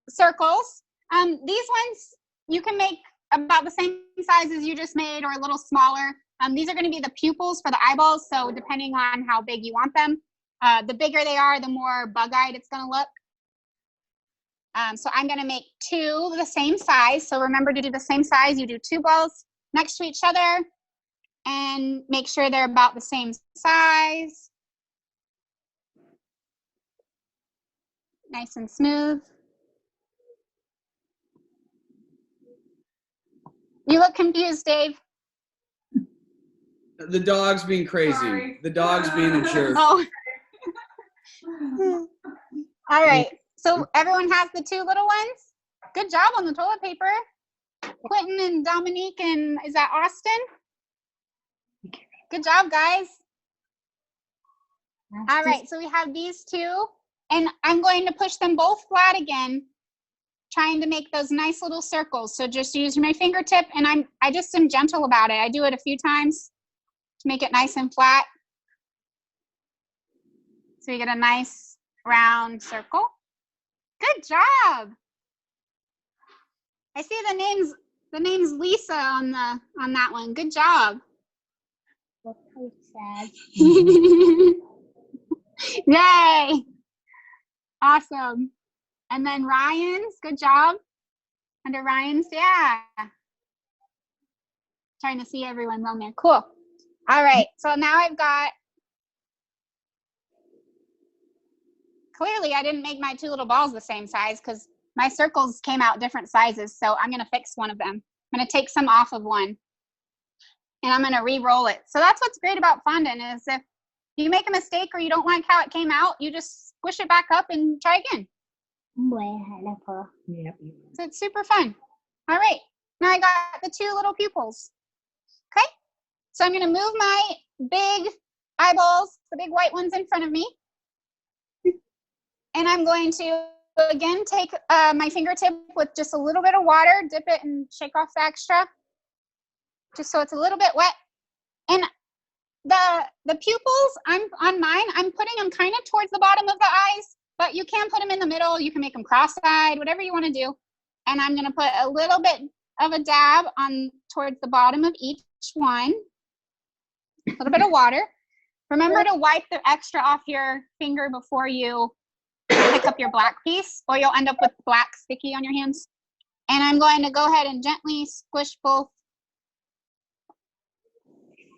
circles. These ones you can make about the same size as you just made or a little smaller. These are gonna be the pupils for the eyeballs, so depending on how big you want them. The bigger they are, the more bug-eyed it's gonna look. So I'm gonna make 2 the same size. So remember to do the same size. You do 2 balls next to each other and make sure they're about the same size. Nice and smooth. You look confused, Dave. The dog's being crazy. Sorry. The dog's being a jerk. Oh, All right. So everyone has the two little ones? Good job on the toilet paper. Quentin and Dominique, and is that Austin? Good job, guys. All right, so we have these two, and I'm going to push them both flat again, trying to make those nice little circles. So just use my fingertip, and I just am gentle about it. I do it a few times to make it nice and flat. So you get a nice round circle. Good job. I see the name's Lisa on that one. Good job. That's so sad. Yay. Awesome. And then Ryan's, good job. Under Ryan's, yeah. Trying to see everyone's on there. Cool. All right, so now I've got, clearly I didn't make my two little balls the same size because my circles came out different sizes, so I'm gonna fix one of them. I'm gonna take some off of one and I'm gonna re-roll it. So that's what's great about fondant is if you make a mistake or you don't like how it came out, you just squish it back up and try again. Yep. So it's super fun. All right, now I got the two little pupils. Okay, so I'm gonna move my big eyeballs, the big white ones in front of me. And I'm going to, again, take my fingertip with just a little bit of water, dip it and shake off the extra, just so it's a little bit wet. And the pupils, on mine, I'm putting them kind of towards the bottom of the eyes, but you can put them in the middle. You can make them cross-eyed, whatever you want to do. And I'm going to put a little bit of a dab on towards the bottom of each one. A little bit of water. Remember to wipe the extra off your finger before you pick up your black piece, or you'll end up with black sticky on your hands. And I'm going to go ahead and gently squish both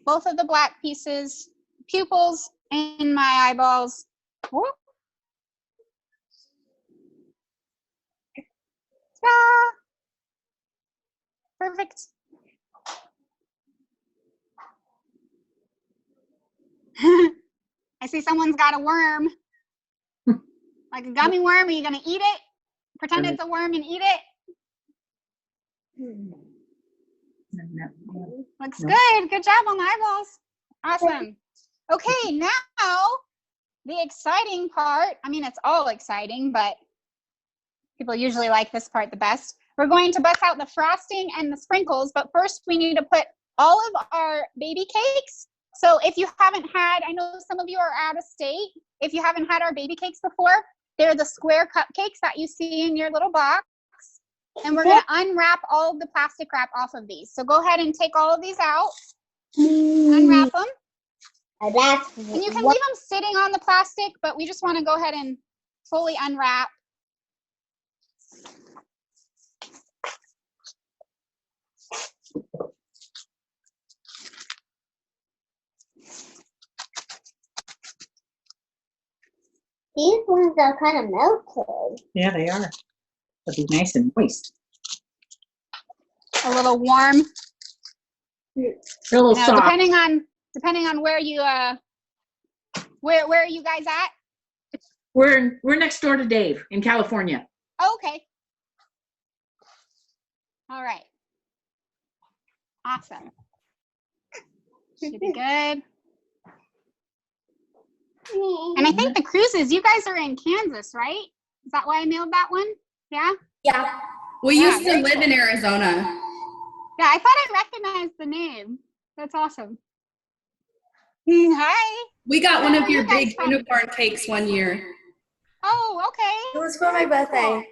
of the black pieces, pupils, in my eyeballs. Whoop. Ta-da! Perfect. I see someone's got a worm. Like a gummy worm, are you gonna eat it? Pretend it's a worm and eat it? Looks good. Good job on the eyeballs. Awesome. Okay, now the exciting part. I mean, it's all exciting, but people usually like this part the best. We're going to bust out the frosting and the sprinkles, but first we need to put all of our baby cakes. So if you haven't had, I know some of you are out of state. If you haven't had our baby cakes before, they're the square cupcakes that you see in your little box. And we're going to unwrap all of the plastic wrap off of these. So go ahead and take all of these out, unwrap them. And you can leave them sitting on the plastic, but we just want to go ahead and fully unwrap. These ones are kind of melted. Yeah, they are. They'll be nice and moist. A little warm. They're a little soft. Depending on where you where are you guys at? We're next door to Dave in California. Oh, okay. All right. Awesome. Should be good. And I think the cruises, you guys are in Kansas, right? Is that why I mailed that one? Yeah? Yeah. We used to live in Arizona. Yeah, I thought I recognized the name. That's awesome. Hi. We got one of your big unicorn cakes one year. Oh, okay. It was for my birthday.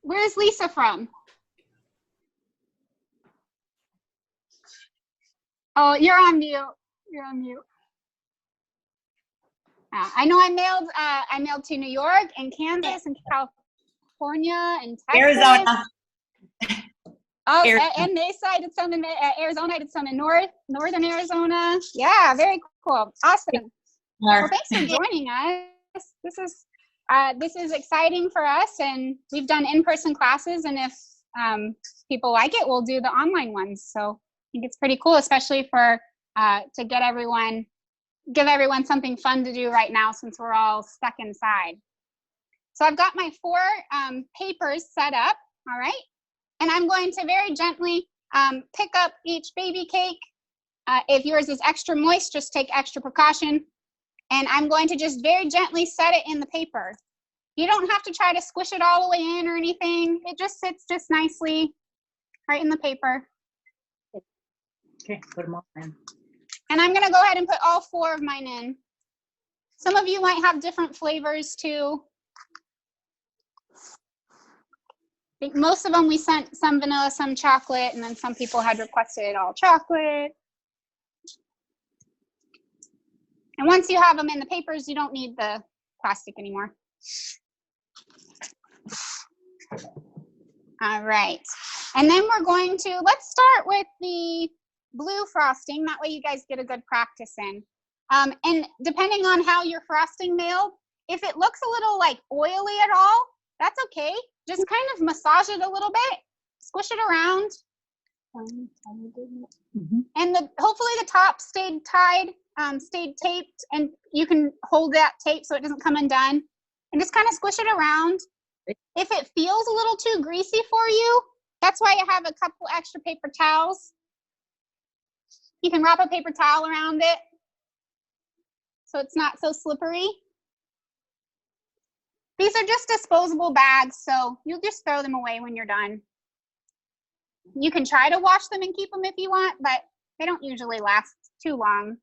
Where's Lisa from? Oh, you're on mute. You're on mute. I know I mailed to New York and Kansas and California and Texas. Arizona. Oh, and Mesa, I did some in Arizona. I did some in northern Arizona. Yeah, very cool. Awesome. Well, thanks for joining us. This is exciting for us, and we've done in-person classes, and if people like it, we'll do the online ones. So I think it's pretty cool, especially for to get everyone give everyone something fun to do right now since we're all stuck inside. So I've got my 4 papers set up, all right? And I'm going to very gently pick up each baby cake. If yours is extra moist, just take extra precaution. And I'm going to just very gently set it in the paper. You don't have to try to squish it all the way in or anything. It just sits just nicely right in the paper. Okay, put them all in. And I'm gonna go ahead and put all 4 of mine in. Some of you might have different flavors too. I think most of them we sent some vanilla, some chocolate, and then some people had requested all chocolate. And once you have them in the papers, you don't need the plastic anymore. All right. And then we're going to, let's start with the blue frosting. That way you guys get a good practice in. And depending on how your frosting mailed, if it looks a little like oily at all, that's okay. Just kind of massage it a little bit, squish it around. And hopefully the top stayed tied, stayed taped, and you can hold that tape so it doesn't come undone. And just kind of squish it around. If it feels a little too greasy for you, that's why I have a couple extra paper towels. You can wrap a paper towel around it so it's not so slippery. These are just disposable bags, so you'll just throw them away when you're done. You can try to wash them and keep them if you want, but they don't usually last too long.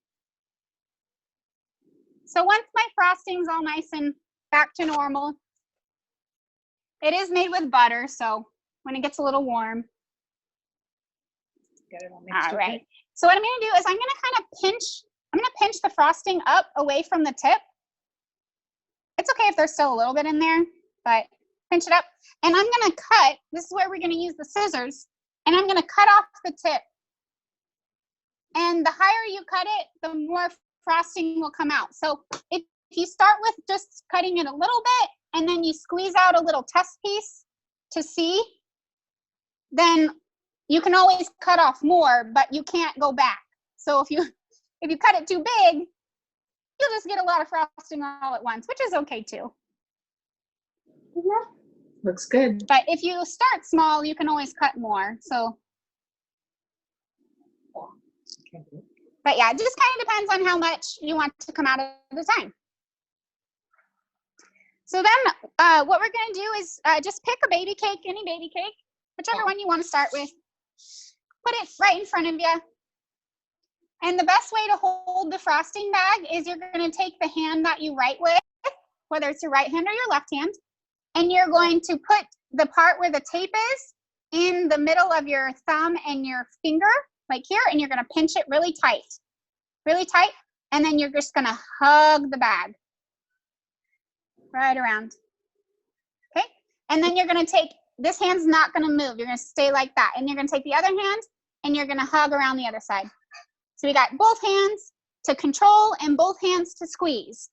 So once my frosting's all nice and back to normal, it is made with butter, so when it gets a little warm. Get it all mixed All right. So what I'm going to do is I'm going to kind of pinch the frosting up away from the tip. It's okay if there's still a little bit in there, but pinch it up. And I'm going to cut, this is where we're going to use the scissors, and I'm going to cut off the tip. And the higher you cut it, the more frosting will come out. So if you start with just cutting it a little bit, and then you squeeze out a little test piece to see, then you can always cut off more, but you can't go back. So if you cut it too big, you'll just get a lot of frosting all at once, which is okay too. Looks good. But if you start small, you can always cut more. So, but yeah, it just kind of depends on how much you want to come out at a time. So then what we're going to do is just pick a baby cake, any baby cake, whichever one you want to start with. Put it right in front of you. And the best way to hold the frosting bag is you're going to take the hand that you write with, whether it's your right hand or your left hand, and you're going to put the part where the tape is in the middle of your thumb and your finger, like here, and you're going to pinch it really tight, and then you're just going to hug the bag right around, okay? And then you're going to take, this hand's not going to move. You're going to stay like that, and you're going to take the other hand, and you're going to hug around the other side. So we got both hands to control and both hands to squeeze.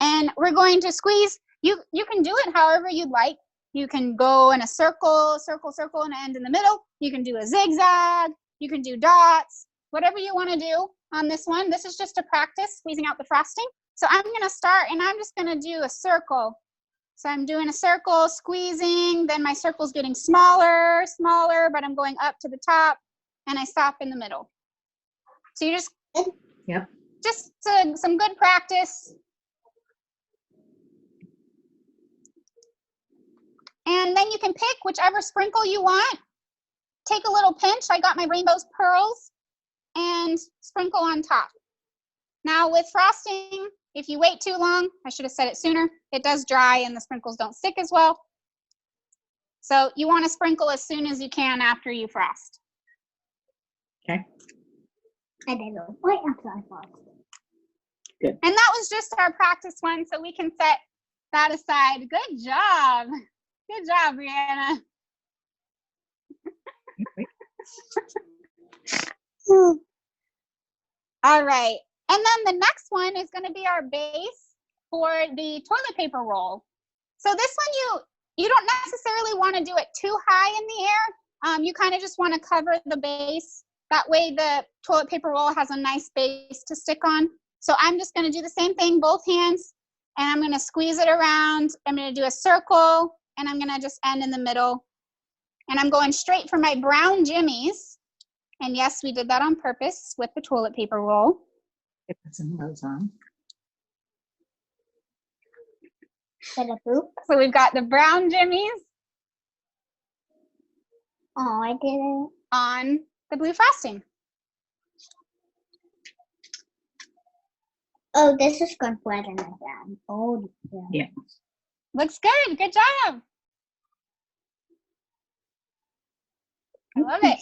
And we're going to squeeze, you can do it however you'd like. You can go in a circle, and end in the middle. You can do a zigzag, you can do dots, whatever you want to do on this one. This is just a practice squeezing out the frosting. So I'm going to start, and I'm just going to do a circle. So I'm doing a circle, squeezing, then my circle's getting smaller, but I'm going up to the top, and I stop in the middle. So you just some good practice. And then you can pick whichever sprinkle you want. Take a little pinch. I got my Rainbow's Pearls, and sprinkle on top. Now with frosting, if you wait too long, I should have said it sooner, it does dry and the sprinkles don't stick as well. So you want to sprinkle as soon as you can after you frost. Okay. And then right after I frost. Good. And that was just our practice one, so we can set that aside. Good job. Good job, Brianna. All right. And then the next one is going to be our base for the toilet paper roll. So this one you don't necessarily want to do it too high in the air. You kind of just want to cover the base. That way the toilet paper roll has a nice base to stick on. So I'm just going to do the same thing, both hands, and I'm going to squeeze it around. I'm going to do a circle, and I'm going to just end in the middle. And I'm going straight for my brown jimmies. And yes, we did that on purpose with the toilet paper roll. Put some of those on. For the poop. So we've got the brown jimmies Oh, I did it. on the blue frosting. Oh, this is going flatter than that. Oh, yeah. Yeah. Looks good. Good job. I love it.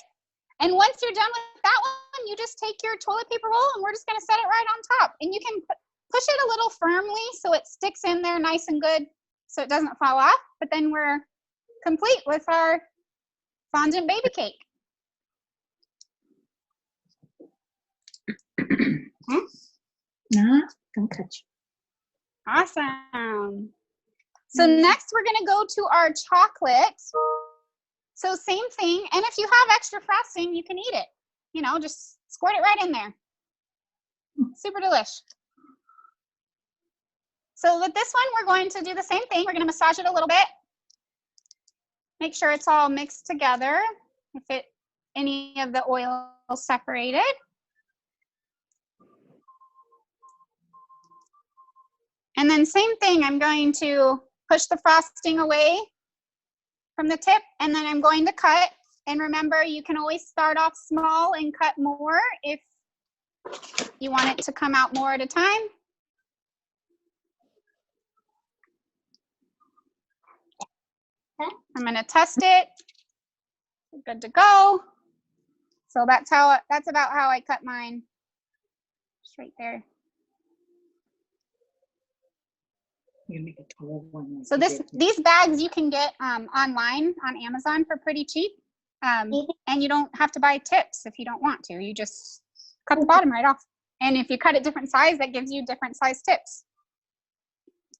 And once you're done with that one, you just take your toilet paper roll and we're just going to set it right on top. And you can push it a little firmly so it sticks in there nice and good so it doesn't fall off. But then we're complete with our fondant baby cake. No, don't touch. Awesome. So next we're going to go to our chocolate. So same thing. And if you have extra frosting, you can eat it. You know, just squirt it right in there. Super delish. So with this one, we're going to do the same thing. We're going to massage it a little bit. Make sure it's all mixed together. If any of the oil separated. And then same thing, I'm going to push the frosting away from the tip, and then I'm going to cut. And remember, you can always start off small and cut more if you want it to come out more at a time. I'm going to test it. Good to go. So that's about how I cut mine. Just right there. You make a tall one. Like So you did. these bags you can get online on Amazon for pretty cheap. And you don't have to buy tips if you don't want to. You just cut the bottom right off. And if you cut it different size, that gives you different size tips.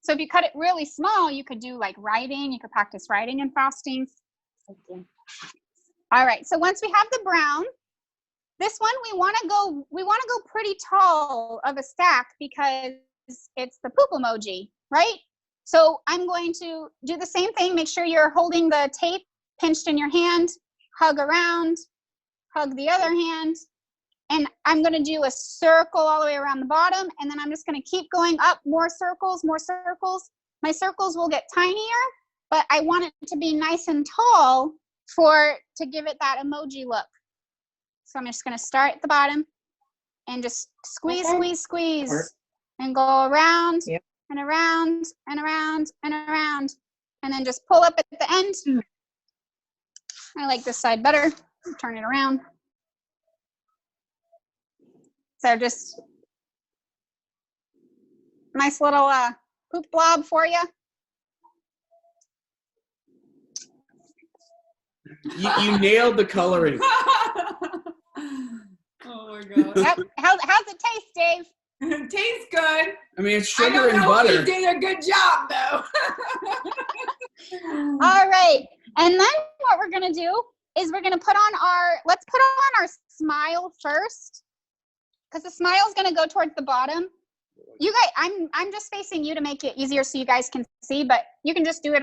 So if you cut it really small, you could do like writing. You could practice writing and frostings. All right, so once we have the brown, this one we want to go pretty tall of a stack because it's the poop emoji, right? So I'm going to do the same thing. Make sure you're holding the tape pinched in your hand, hug around, hug the other hand, and I'm going to do a circle all the way around the bottom, and then I'm just going to keep going up, more circles, more circles. My circles will get tinier, but I want it to be nice and tall to give it that emoji look. So I'm just going to start at the bottom and just squeeze, squeeze, squeeze, and go around and around and around and around, and then just pull up at the end. I like this side better. Turn it around. So just nice little poop blob for you. You nailed the coloring. Oh my god. Yep. How's it taste, Dave? It tastes good. I mean, it's I sugar don't and know butter. if he did a good job though. All right. And then what we're going to do is we're going to let's put on our smile first, because the smile is going to go towards the bottom. You guys, I'm just facing you to make it easier so you guys can see, but you can just do it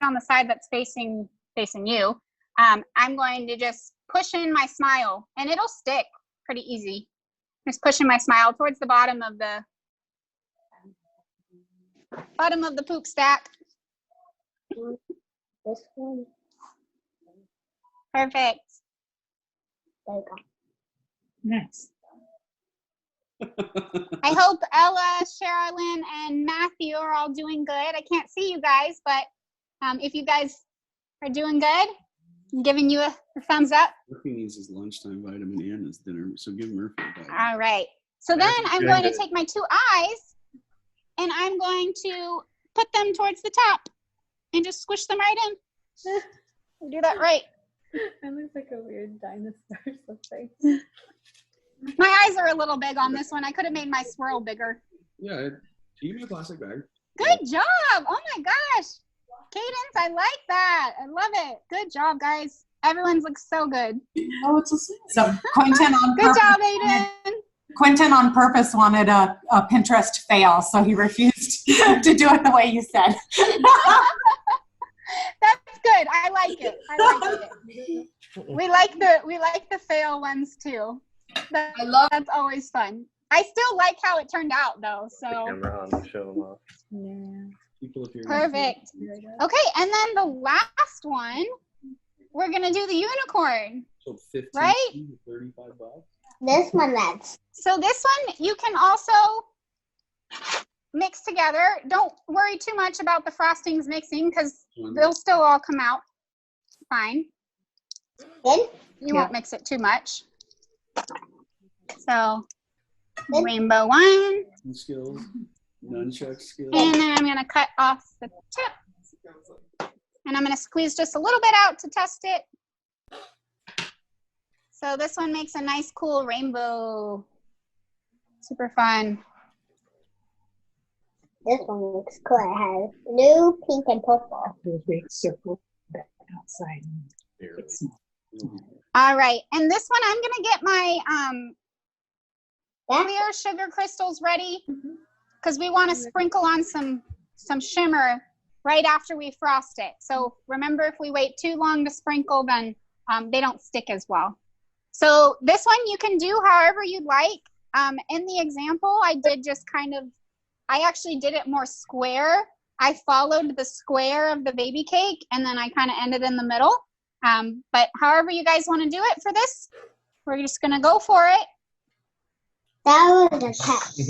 on the side that's facing you. I'm going to just push in my smile, and it'll stick pretty easy. Just pushing my smile towards the bottom of the poop stack. This one. Perfect. There you go. Nice. I hope Ella, Sherilyn, and Matthew are all doing good. I can't see you guys, but if you guys are doing good, I'm giving you a thumbs up. Murphy needs his lunchtime vitamin and his dinner, so give Murphy a vitamin. All right. So then I'm going to take my two eyes and I'm going to put them towards the top and just squish them right in. We do that right. That looks like a weird dinosaur or something. My eyes are a little big on this one. I could have made my swirl bigger. Yeah, do you give me a plastic bag? Good job. Oh my gosh. Cadence, I like that. I love it. Good job, guys. Everyone's looks so good. Oh, it's a some content on Good job, Aiden. Quentin on purpose wanted a Pinterest fail, so he refused to do it the way you said. That's good. I like it. I like it. We like the fail ones too. That's always fun. I still like how it turned out though. So Camera on to show them off. Yeah. Perfect. Okay, and then the last one, we're gonna do the unicorn. So 15 right? to 35 bucks. This one, that's. So this one you can also mix together. Don't worry too much about the frostings mixing because they'll still all come out fine. Good. You won't mix it too much. So rainbow one. Skills, nunchuck skills. And then I'm gonna cut off the tip. And I'm gonna squeeze just a little bit out to test it. So this one makes a nice cool rainbow. Super fun. This one looks cool. It has blue, pink, and purple. Do a big circle outside. Barely. It's small. All right, and this one I'm gonna get my clear sugar crystals ready because we want to sprinkle on some shimmer right after we frost it. So remember, if we wait too long to sprinkle, then they don't stick as well. So this one you can do however you'd like. In the example, I did just I actually did it more square. I followed the square of the baby cake and then I kind of ended in the middle. But however you guys want to do it for this, we're just gonna go for it. That was a test.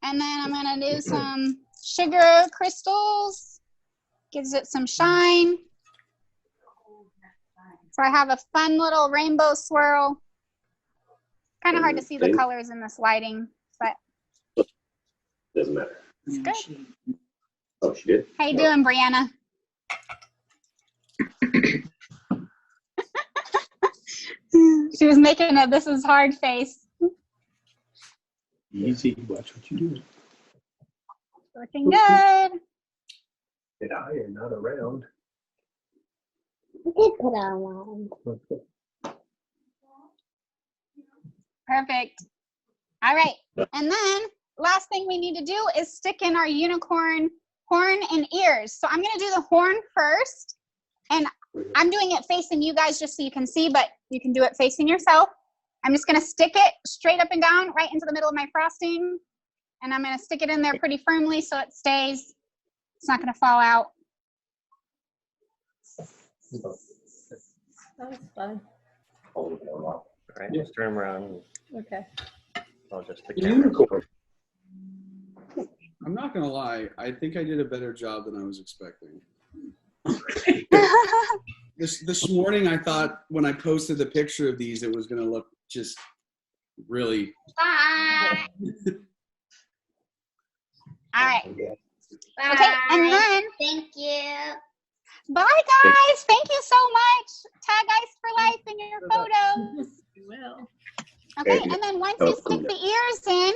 And then I'm gonna do some sugar crystals. Gives it some shine. So I have a fun little rainbow swirl. Kind of hard to see the colors in this lighting, but Doesn't matter. it's good. Oh, she did? How you doing, Brianna? She was making a "this is hard" face. Easy. Watch what you do. Looking good. Did I or not around? You did put on one. Perfect. All right. And then last thing we need to do is stick in our unicorn horn and ears. So I'm going to do the horn first. And I'm doing it facing you guys just so you can see, but you can do it facing yourself. I'm just going to stick it straight up and down right into the middle of my frosting. And I'm going to stick it in there pretty firmly so it stays. It's not going to fall out. That was fun. All right, just turn them around. Okay. I'll just the camera. Unicorn. I'm not gonna lie. I think I did a better job than I was expecting. This morning, I thought when I posted the picture of these, it was gonna look just really. Bye. All right. Okay, and then Thank you. bye, guys. Thank you so much. Tag Ice for Life in your photos. We will. Okay, and then once you stick the ears in,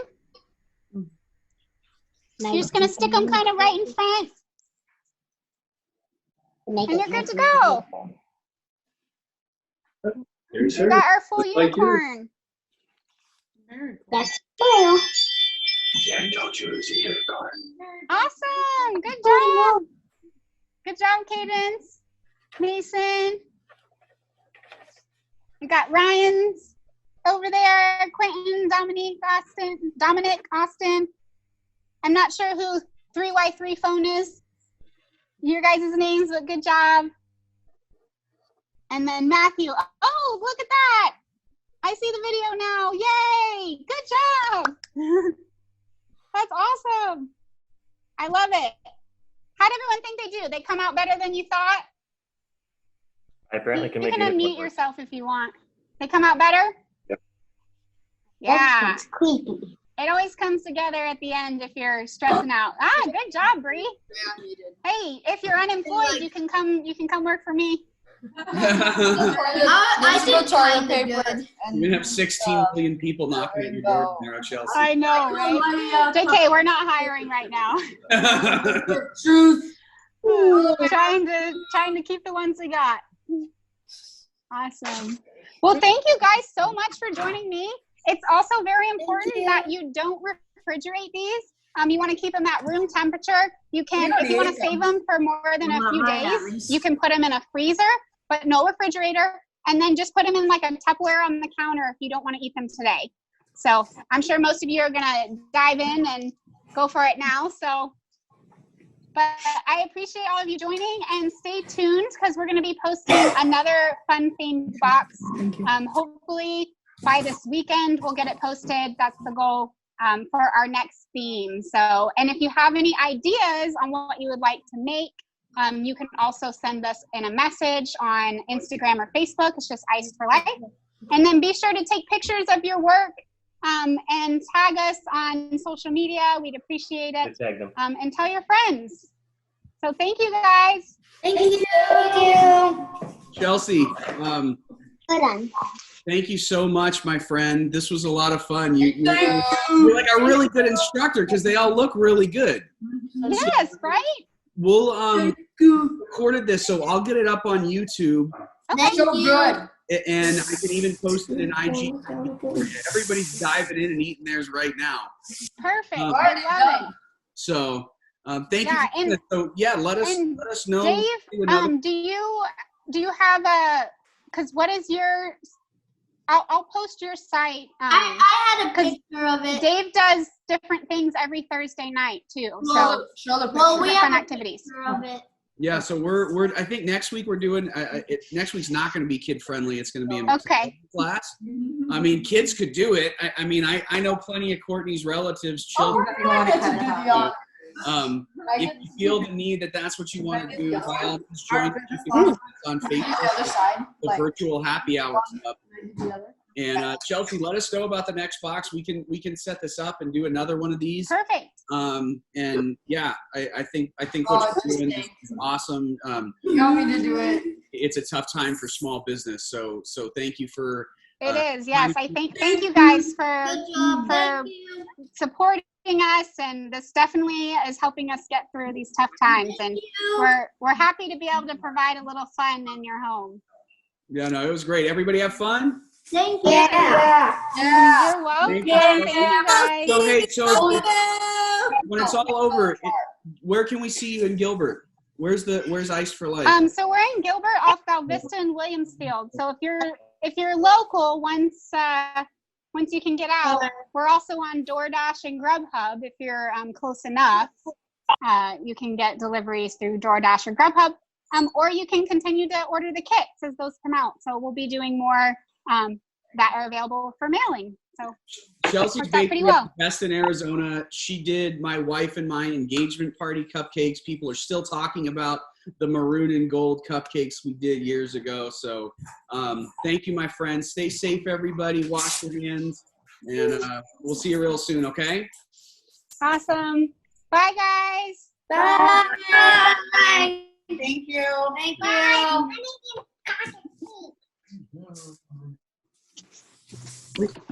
you're just going to stick them kind of right in front, and you're good to go. We got our full unicorn. Very cool. That's true. Jen told you it was a unicorn. Awesome. Good job. Good job, Cadence. Mason. We got Ryan's over there. Quentin, Dominic, Austin. I'm not sure who 3Y3 phone is. Your guys' names, but good job. And then Matthew. Oh, look at that. I see the video now. Yay. Good job. That's awesome. I love it. How did everyone think they do? They come out better than you thought? I apparently can You make can it. unmute yourself if you want. They come out better? Yep. Yeah. It's creepy. It always comes together at the end if you're stressing out. Ah, good job, Bree. Hey, if you're unemployed, you can come work for me. I did toilet paper. We're gonna have 16 million people knocking at your door tomorrow, Chelsea. I know, right? JK, we're not hiring right now. Truth. trying to keep the ones we got. Awesome. Well, thank you guys so much for joining me. It's also very important that you don't refrigerate these. You want to keep them at room temperature. You can, if you want to save them for more than a few days, you can put them in a freezer, but no refrigerator. And then just put them in like a Tupperware on the counter if you don't want to eat them today. So I'm sure most of you are going to dive in and go for it now. So, but I appreciate all of you joining, and stay tuned because we're going to be posting another fun themed box. Hopefully by this weekend, we'll get it posted. That's the goal for our next theme. So, and if you have any ideas on what you would like to make, you can also send us in a message on Instagram or Facebook. It's just Eyes for Life. And then be sure to take pictures of your work and tag us on social media. We'd appreciate it. Tag them. And tell your friends. So thank you, guys. Thank you. Chelsea, Hold on. thank you so much, my friend. This was a lot of fun. You're like a really good instructor because they all look really good. Yes, right? We'll recorded this, so I'll get it up on YouTube. Okay. So good. And I can even post it in IG. Everybody's diving in and eating theirs right now. Perfect. Um, I love it. So thank Yeah, you. and- So yeah, let us know. Dave, Do another- do you have a, because what is your, I'll post your site. I had a 'cause picture of it. Dave does different things every Thursday night too. So Well, we fun have a activities. picture of it. Yeah, so we're I think next week we're doing next week's not going to be kid friendly. It's going to be a Okay. class. I mean, kids could do it. I mean, I know plenty of Courtney's relatives, children. If you feel the need that that's what you want to do, by all means join. You can post on Facebook. The virtual happy hour stuff. And Chelsea, let us know about the next box. We can set this up and do another one of these. Perfect. And yeah, I think what you're doing is awesome. You want me to do it? It's a tough time for small business, so thank you for. It is, yes. I thank you guys for Good job. for Thank you. supporting us, and this definitely is helping us get through these tough times. And we're happy to be able to provide a little fun in your home. Yeah, no, it was great. Everybody have fun. Thank you. You're welcome. Thank you. Thank you guys. So hey, so when it's all over, where can we see you in Gilbert? Where's Ice for Life? So we're in Gilbert off Galveston and Williamsfield. So if you're local, once you can get out, we're also on DoorDash and Grubhub. If you're close enough, you can get deliveries through DoorDash or Grubhub, or you can continue to order the kits as those come out. So we'll be doing more that are available for mailing. So Chelsea's works out pretty Bakery, well. best in Arizona. She did my wife and my engagement party cupcakes. People are still talking about the maroon and gold cupcakes we did years ago. So thank you, my friends. Stay safe, everybody. Wash your hands, and we'll see you real soon, okay? Awesome. Bye, guys. Bye. Thank you. Thank you. Yeah.